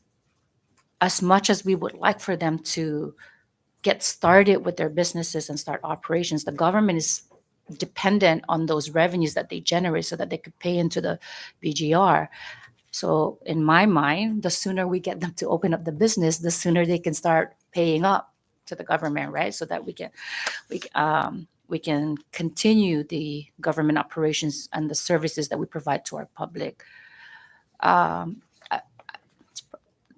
as much as we would like for them to get started with their businesses and start operations, the government is dependent on those revenues that they generate so that they could pay into the BGR. So in my mind, the sooner we get them to open up the business, the sooner they can start paying up to the government, right? So that we can continue the government operations and the services that we provide to our public.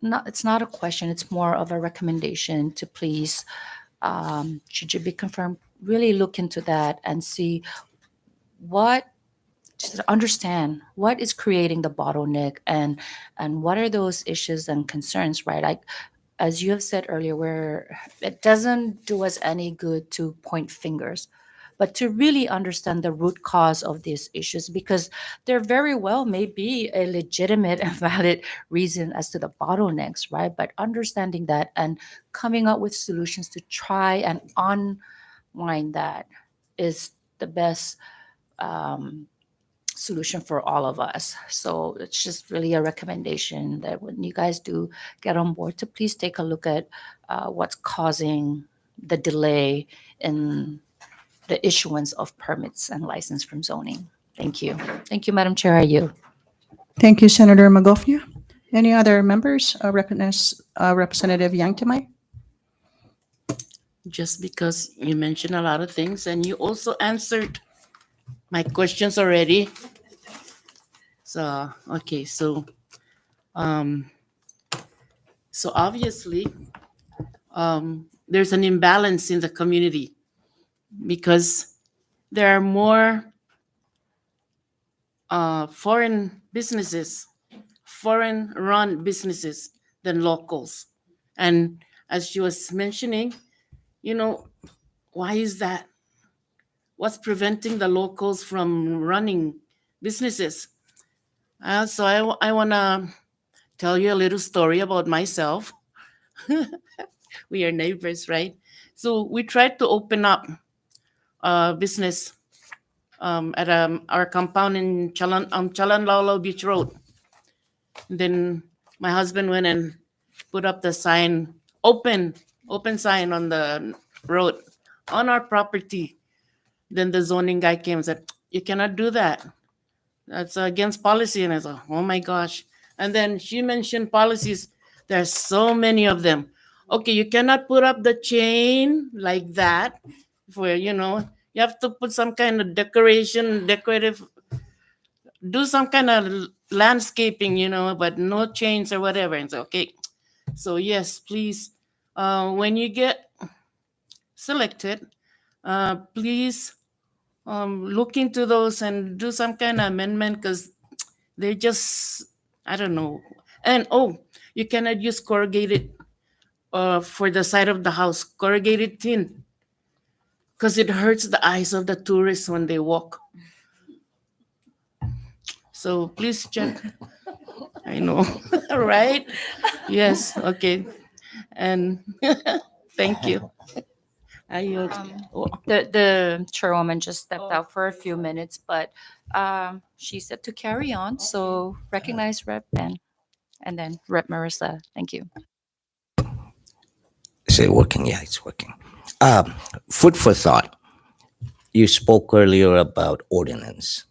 It's not a question, it's more of a recommendation to please, should you be confirmed, really look into that and see just understand what is creating the bottleneck and what are those issues and concerns, right? Like, as you have said earlier, where it doesn't do us any good to point fingers, but to really understand the root cause of these issues, because there very well may be a legitimate and valid reason as to the bottlenecks, right? But understanding that and coming up with solutions to try and unwind that is the best solution for all of us. So it's just really a recommendation that when you guys do get on board, to please take a look at what's causing the delay in the issuance of permits and license from zoning. Thank you. Thank you, Madam Chair. I yield. Thank you, Senator Magofnia. Any other members? Recognize Representative Yang. Just because you mentioned a lot of things and you also answered my questions already. So, okay, so obviously, there's an imbalance in the community because there are more foreign businesses, foreign-run businesses than locals. And as she was mentioning, why is that? What's preventing the locals from running businesses? So I want to tell you a little story about myself. We are neighbors, right? So we tried to open up a business at our compound in Chalanlalo Beach Road. And then my husband went and put up the sign, open sign on the road on our property. Then the zoning guy came and said, "You cannot do that. That's against policy." And I thought, oh my gosh. And then she mentioned policies. There's so many of them. Okay, you cannot put up the chain like that. You have to put some kind of decorative, do some kind of landscaping, but no chains or whatever. And so, okay. So yes, please, when you get selected, please look into those and do some kind of amendment, because they're just I don't know. And oh, you cannot use corrugated for the side of the house, corrugated tin, because it hurts the eyes of the tourists when they walk. So please check. I know, right? Yes, okay. And thank you. I yield. Oh, The chairwoman just stepped out for a few minutes, but she said to carry on. So recognize Rep Ben and then Rep Marissa. Thank you. Is it working? Yeah, it's working. Food for thought. You spoke earlier about ordinance.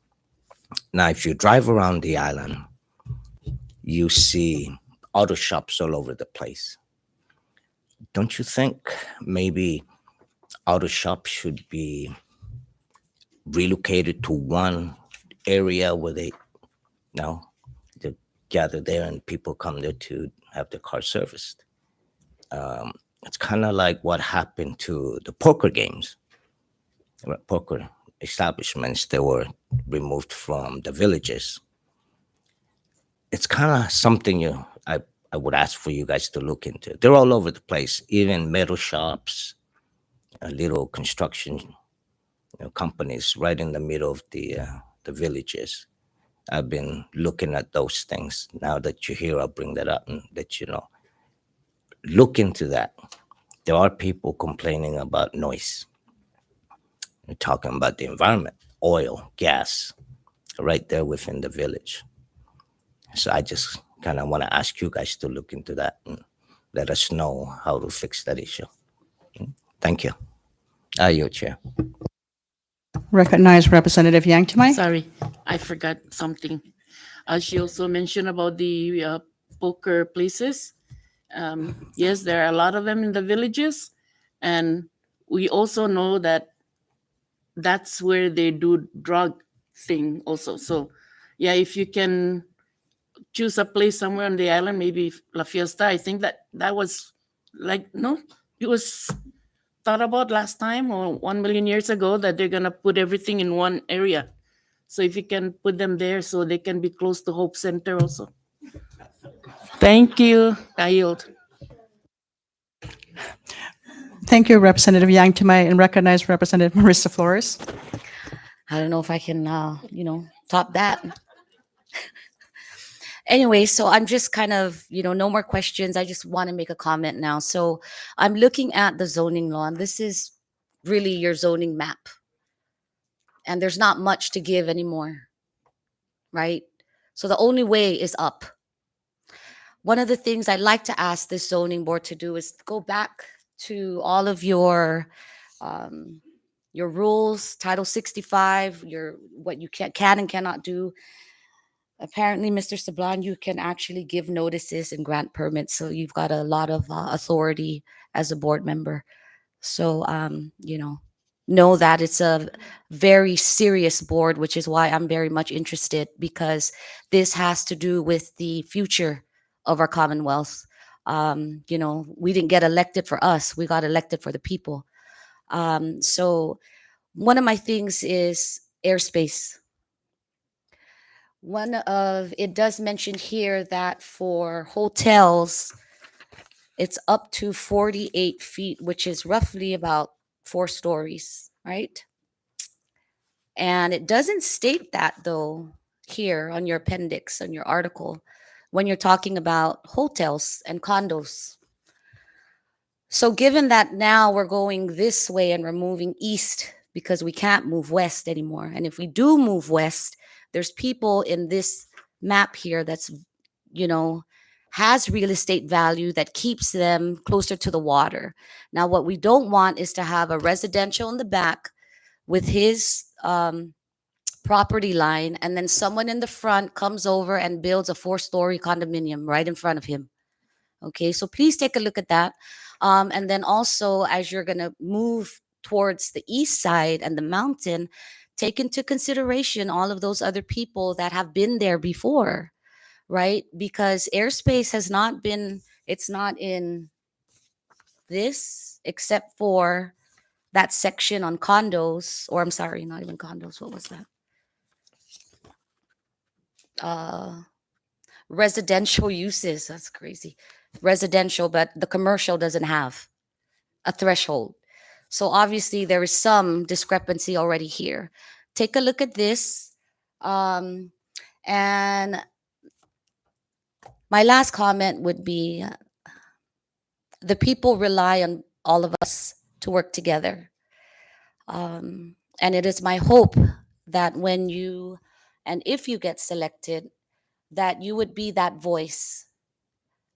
Now, if you drive around the island, you see auto shops all over the place. Don't you think maybe auto shops should be relocated to one area where they they gather there and people come there to have their car serviced? It's kind of like what happened to the poker games, poker establishments that were removed from the villages. It's kind of something I would ask for you guys to look into. They're all over the place, even metal shops, little construction companies right in the middle of the villages. I've been looking at those things. Now that you're here, I'll bring that up and let you know. Look into that. There are people complaining about noise. We're talking about the environment, oil, gas, right there within the village. So I just kind of want to ask you guys to look into that and let us know how to fix that issue. Thank you. Your chair. Recognize Representative Yang Tamai. sorry, I forgot something. She also mentioned about the poker places. Yes, there are a lot of them in the villages, and we also know that that's where they do drug thing also. So, yeah, if you can choose a place somewhere on the island, maybe La Fiesta. I think that was like no, it was thought about last time or 1 million years ago that they're gonna put everything in one area. So if you can put them there, so they can be close to Hope Center also. Thank you. I yield. Thank you, Representative Yang Tamai, and recognize Representative Marissa Flores. I don't know if I can, top that. Anyway, so I'm just kind of, no more questions. I just want to make a comment now. So I'm looking at the zoning law, and this is really your zoning map. And there's not much to give anymore, right? So the only way is up. One of the things I'd like to ask this zoning board to do is go back to all of your rules, Title 65, what you can and cannot do. Apparently, Mr. Sablan, you can actually give notices and grant permits. So you've got a lot of authority as a board member. So, know that it's a very serious board, which is why I'm very much interested, because this has to do with the future of our Commonwealth. We didn't get elected for us. We got elected for the people. So one of my things is airspace. It does mention here that for hotels, it's up to 48 feet, which is roughly about 4 stories, right? And it doesn't state that, though, here on your appendix, on your article, when you're talking about hotels and condos. So given that now we're going this way and we're moving east because we can't move west anymore, and if we do move west, there's people in this map here that's, has real estate value that keeps them closer to the water. Now, what we don't want is to have a residential in the back with his property line, and then someone in the front comes over and builds a 4-story condominium right in front of him. Okay, so please take a look at that. And then also, as you're going to move towards the east side and the mountain, take into consideration all of those other people that have been there before, right? Because airspace has not been, it's not in this, except for that section on condos, or I'm sorry, not even condos. What was that? residential uses. That's crazy. Residential, but the commercial doesn't have a threshold. So obviously there is some discrepancy already here. Take a look at this. And my last comment would be the people rely on all of us to work together. And it is my hope that when you and if you get selected, that you would be that voice.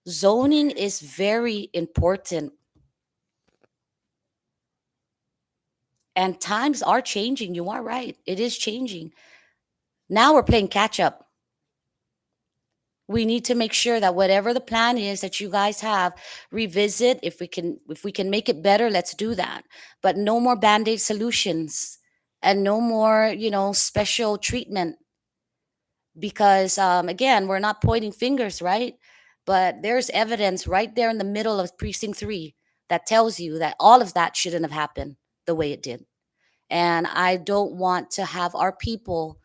Zoning is very important. And times are changing. You are right. It is changing. Now we're playing catch up. We need to make sure that whatever the plan is that you guys have, revisit. If we can make it better, let's do that. But no more band-aid solutions and no more, special treatment. Because again, we're not pointing fingers, right? But there's evidence right there in the middle of precinct 3 that tells you that all of that shouldn't have happened the way it did. And I don't want to have our people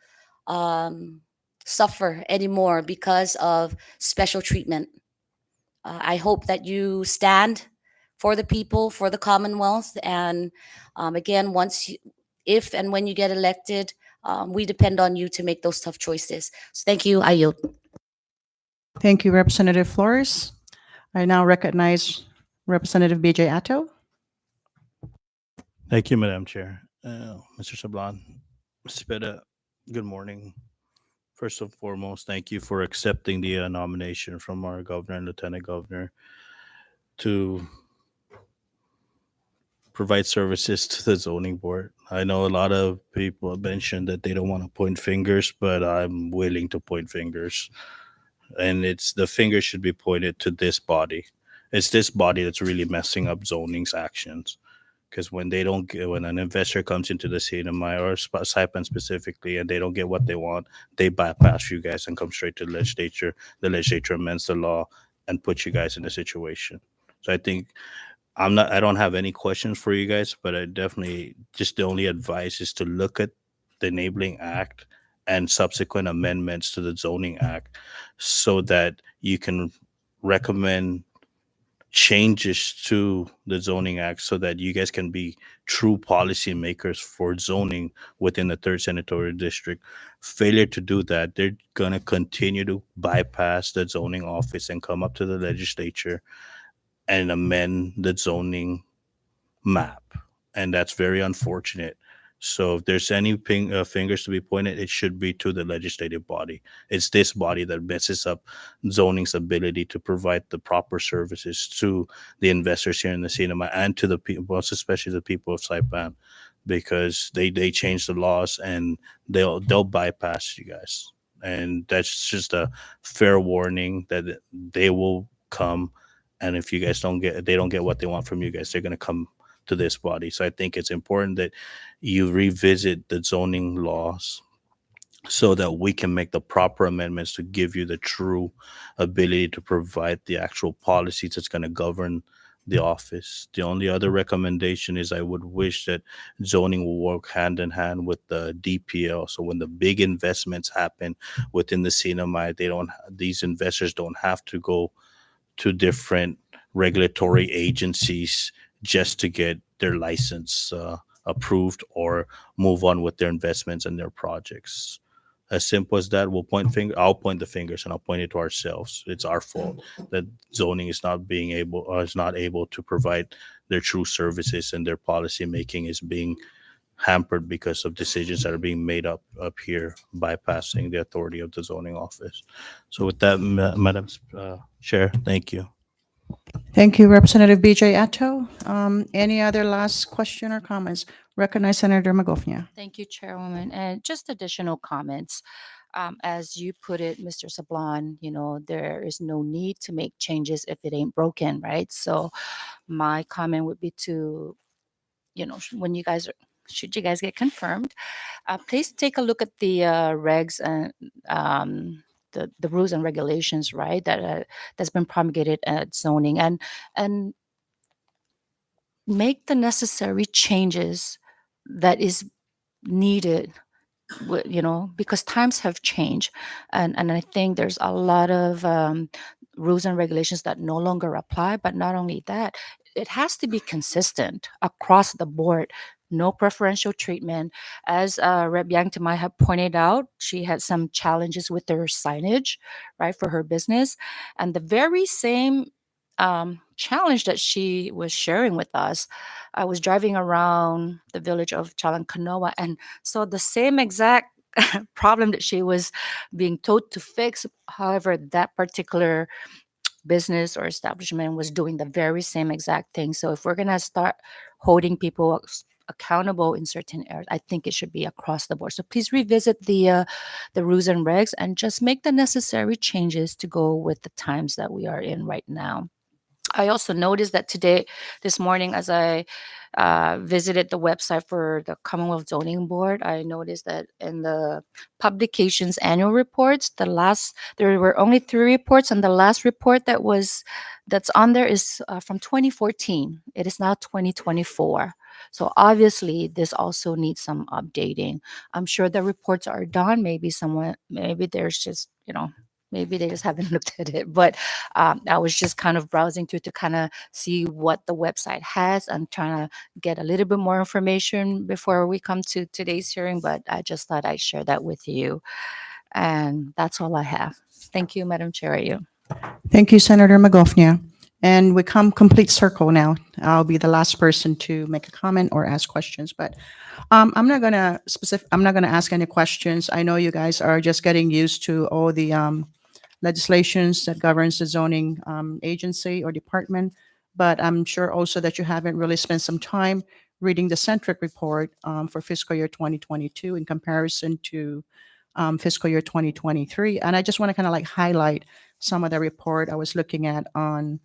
suffer anymore because of special treatment. I hope that you stand for the people, for the Commonwealth. And again, if and when you get elected, we depend on you to make those tough choices. So thank you. I yield. Thank you, Representative Flores. I now recognize Representative BJ Atto. Thank you, Madam Chair. Mr. Sablan, Mr. Peda, good morning. First and foremost, thank you for accepting the nomination from our governor and lieutenant governor to provide services to the zoning board. I know a lot of people have mentioned that they don't want to point fingers, but I'm willing to point fingers. And the finger should be pointed to this body. It's this body that's really messing up zoning's actions. Because when an investor comes into the CNMI or Saipan specifically, and they don't get what they want, they bypass you guys and come straight to the legislature. The legislature amends the law and puts you guys in a situation. So I think I don't have any questions for you guys, but I definitely just the only advice is to look at the Enabling Act and subsequent amendments to the Zoning Act so that you can recommend changes to the Zoning Act so that you guys can be true policymakers for zoning within the 3rd Senatorial District. Failure to do that, they're going to continue to bypass the zoning office and come up to the legislature and amend the zoning map. And that's very unfortunate. So if there's any fingers to be pointed, it should be to the legislative body. It's this body that messes up zoning's ability to provide the proper services to the investors here in the cinema and to the people, most especially the people of Saipan, because they change the laws and they'll bypass you guys. And that's just a fair warning that they will come. And if you guys don't get what they want from you guys, they're going to come to this body. So I think it's important that you revisit the zoning laws so that we can make the proper amendments to give you the true ability to provide the actual policies that's going to govern the office. The only other recommendation is I would wish that zoning will work hand in hand with the DPL. So when the big investments happen within the CNMI, these investors don't have to go to different regulatory agencies just to get their license approved or move on with their investments and their projects. As simple as that. I'll point the fingers and I'll point it to ourselves. It's our fault that zoning is not able to provide their true services, and their policy making is being hampered because of decisions that are being made up here, bypassing the authority of the zoning office. So with that, Madam Chair, thank you. Thank you, Representative BJ Atto. Any other last question or comments? Recognize Senator Magofnia. Thank you, Chairwoman. And just additional comments. As you put it, Mr. Sablan, there is no need to make changes if it ain't broken, right? So my comment would be to, when should you guys get confirmed, please take a look at the regs and the rules and regulations, right? That's been promulgated at zoning, and make the necessary changes that is needed because times have changed, and I think there's a lot of rules and regulations that no longer apply. But not only that, it has to be consistent across the board. No preferential treatment. As Rep. Yang Tamai had pointed out, she had some challenges with her signage, right, for her business. And the very same challenge that she was sharing with us, I was driving around the village of Chalancanoa and saw the same exact problem that she was being told to fix. However, that particular business or establishment was doing the very same exact thing. So if we're going to start holding people accountable in certain areas, I think it should be across the board. So please revisit the rules and regs and just make the necessary changes to go with the times that we are in right now. I also noticed that this morning, as I visited the website for the Commonwealth Zoning Board, I noticed that in the publications annual reports, there were only 3 reports, and the last report that's on there is from 2014. It is now 2024. So obviously, this also needs some updating. I'm sure the reports are done. Maybe there's just maybe they just haven't looked at it. But I was just kind of browsing through to kind of see what the website has and trying to get a little bit more information before we come to today's hearing. But I just thought I'd share that with you. And that's all I have. Thank you, Madam Chair. You. Thank you, Senator Magofnia. And we come complete circle now. I'll be the last person to make a comment or ask questions, but I'm not gonna ask any questions. I know you guys are just getting used to all the legislations that governs the zoning agency or department, but I'm sure also that you haven't really spent some time reading the centric report for fiscal year 2022 in comparison to fiscal year 2023. And I just want to kind of like highlight some of the report I was looking at on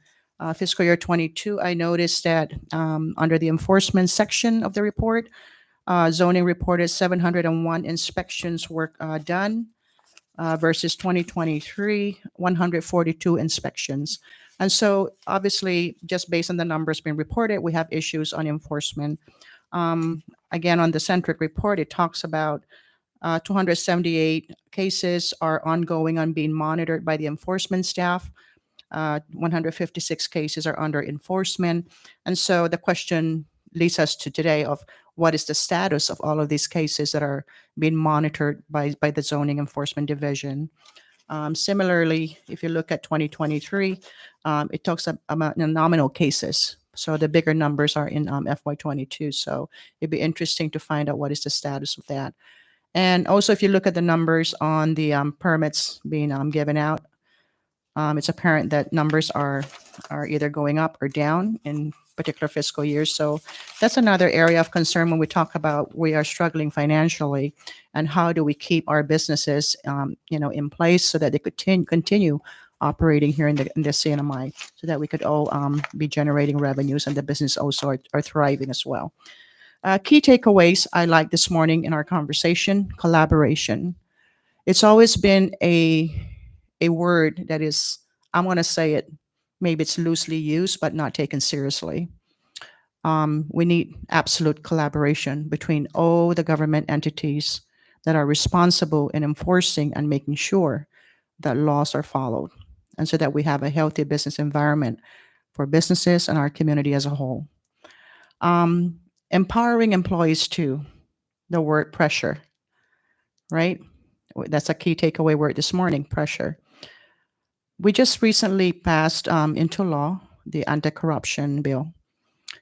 fiscal year 22. I noticed that under the enforcement section of the report, zoning reported 701 inspections were done versus 2023, 142 inspections. And so obviously, just based on the numbers being reported, we have issues on enforcement. Again, on the centric report, it talks about 278 cases are ongoing and being monitored by the enforcement staff. 156 cases are under enforcement. And so the question leads us to today of what is the status of all of these cases that are being monitored by the Zoning Enforcement Division. Similarly, if you look at 2023, it talks about the nominal cases. So the bigger numbers are in FY22. So it'd be interesting to find out what is the status of that. And also, if you look at the numbers on the permits being given out, it's apparent that numbers are either going up or down in particular fiscal years. So that's another area of concern when we talk about we are struggling financially, and how do we keep our businesses, in place so that they could continue operating here in the CNMI, so that we could all be generating revenues and the business also are thriving as well. Key takeaways I like this morning in our conversation: collaboration. It's always been a word that is, I'm going to say it, maybe it's loosely used, but not taken seriously. We need absolute collaboration between all the government entities that are responsible in enforcing and making sure that laws are followed, and so that we have a healthy business environment for businesses and our community as a whole. Empowering employees too, the word pressure, right? That's a key takeaway word this morning, pressure. We just recently passed into law the anti-corruption bill.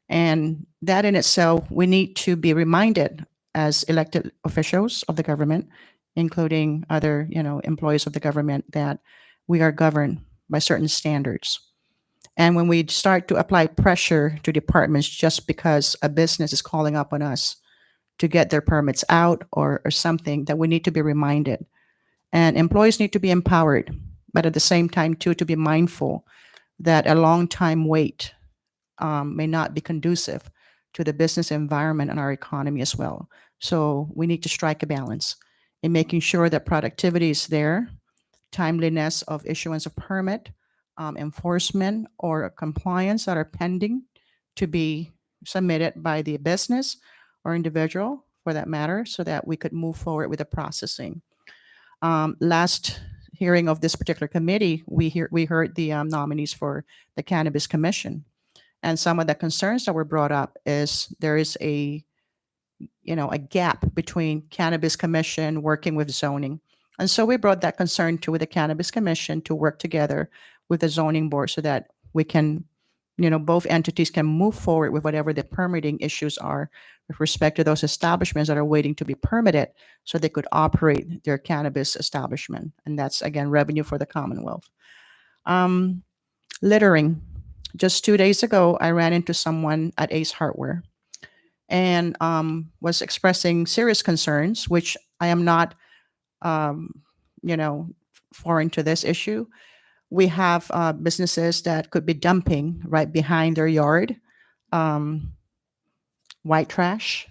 And that in itself, we need to be reminded as elected officials of the government, including other, employees of the government, that we are governed by certain standards. And when we start to apply pressure to departments just because a business is calling up on us to get their permits out or something, that we need to be reminded. And employees need to be empowered, but at the same time, too, to be mindful that a long time wait may not be conducive to the business environment and our economy as well. So we need to strike a balance in making sure that productivity is there, timeliness of issuance of permit, enforcement or compliance that are pending to be submitted by the business or individual for that matter, so that we could move forward with the processing. Last hearing of this particular committee, we heard the nominees for the Cannabis Commission, and some of the concerns that were brought up is there is a gap between Cannabis Commission working with zoning. And so we brought that concern to the Cannabis Commission to work together with the zoning board so that we can, both entities can move forward with whatever the permitting issues are with respect to those establishments that are waiting to be permitted so they could operate their cannabis establishment. And that's, again, revenue for the Commonwealth. Littering. Just 2 days ago, I ran into someone at Ace Hardware and was expressing serious concerns, which I am not, um, foreign to this issue. We have businesses that could be dumping right behind their yard, um, white trash,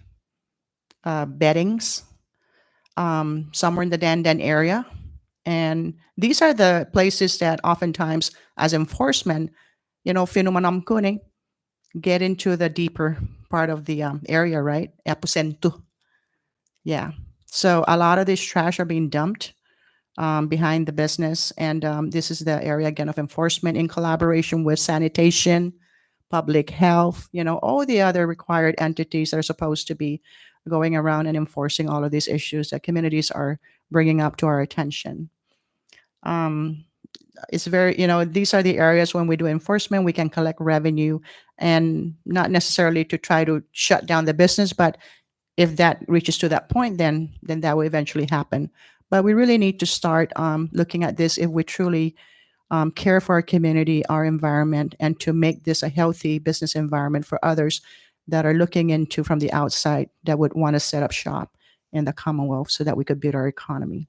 beddings, somewhere in the Dandan area. And these are the places that oftentimes, as enforcement, finumanam kuning, get into the deeper part of the area, right? Aposento. Yeah. So a lot of this trash are being dumped behind the business. And this is the area, again, of enforcement in collaboration with sanitation, public health, all the other required entities that are supposed to be going around and enforcing all of these issues that communities are bringing up to our attention. It's very, these are the areas when we do enforcement, we can collect revenue and not necessarily to try to shut down the business, but if that reaches to that point, then that will eventually happen. But we really need to start looking at this if we truly care for our community, our environment, and to make this a healthy business environment for others that are looking into from the outside that would want to set up shop in the Commonwealth so that we could build our economy.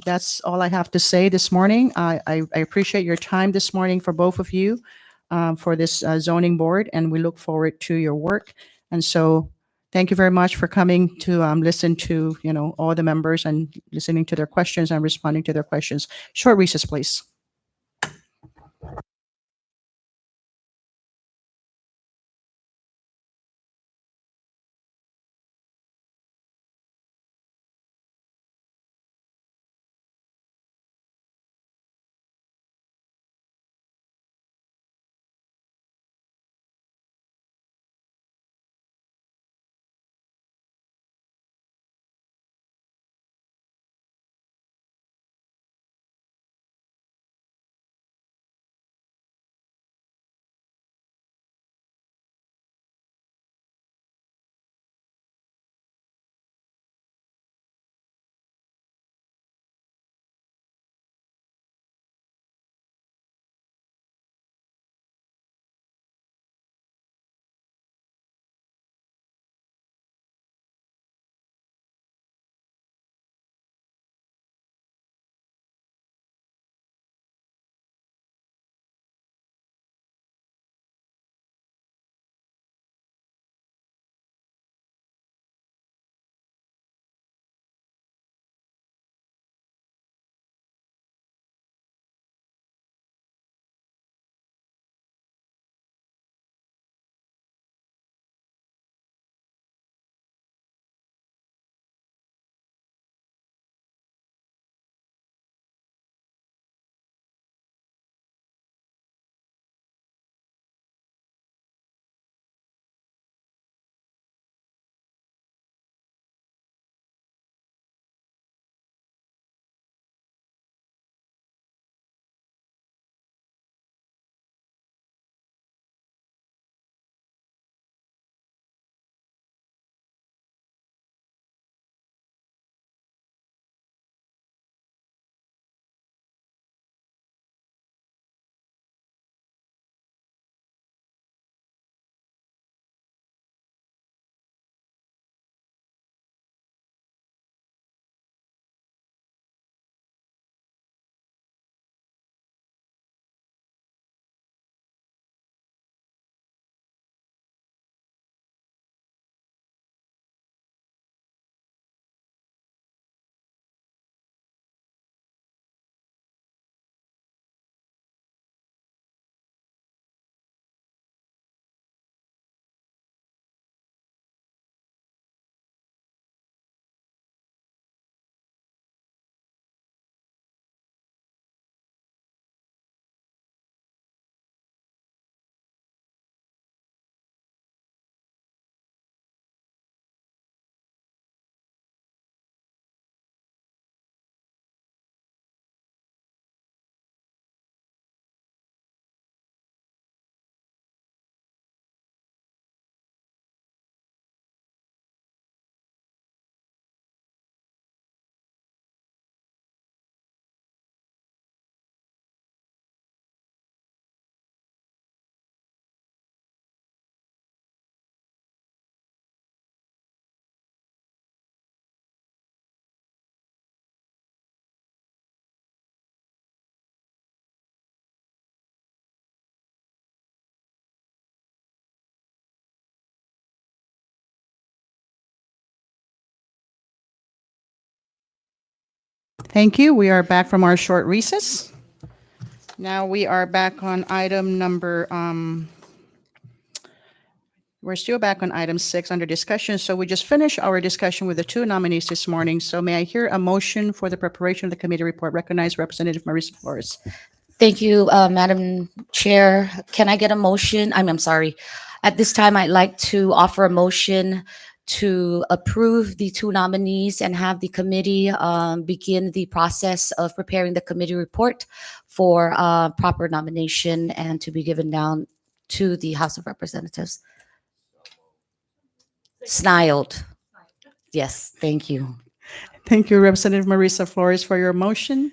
That's all I have to say this morning. I appreciate your time this morning for both of you for this zoning board, and we look forward to your work. And so thank you very much for coming to listen to, all the members and listening to their questions and responding to their questions. Short recess, please. Thank you. We are back from our short recess. Now we are back on item number, we're still back on item 6 under discussion. So we just finished our discussion with the 2 nominees this morning. So may I hear a motion for the preparation of the committee report? Recognize Representative Marisa Flores. Thank you, Madam Chair. Can I get a motion? I'm sorry. At this time, I'd like to offer a motion to approve the 2 nominees and have the committee begin the process of preparing the committee report for proper nomination and to be given down to the House of Representatives. Sniled. Yes, thank you. Thank you, Representative Marisa Flores, for your motion.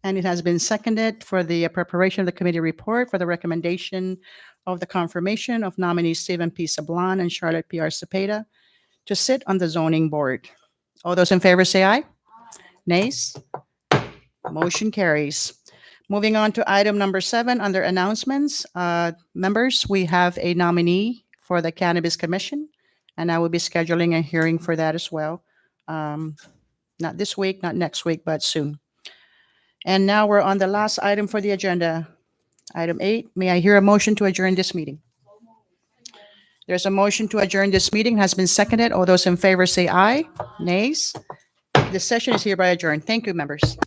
And it has been seconded for the preparation of the committee report for the recommendation of the confirmation of nominees Stephen P. Sablan and Charlotte P.R. Cepeda to sit on the zoning board. All those in favor say aye. Nays? Motion carries. Moving on to item number 7 under announcements. Members, we have a nominee for the Cannabis Commission, and I will be scheduling a hearing for that as well. Not this week, not next week, but soon. And now we're on the last item for the agenda. Item 8, may I hear a motion to adjourn this meeting? There's a motion to adjourn this meeting, has been seconded. All those in favor say aye. Nays? This session is hereby adjourned. Thank you, members.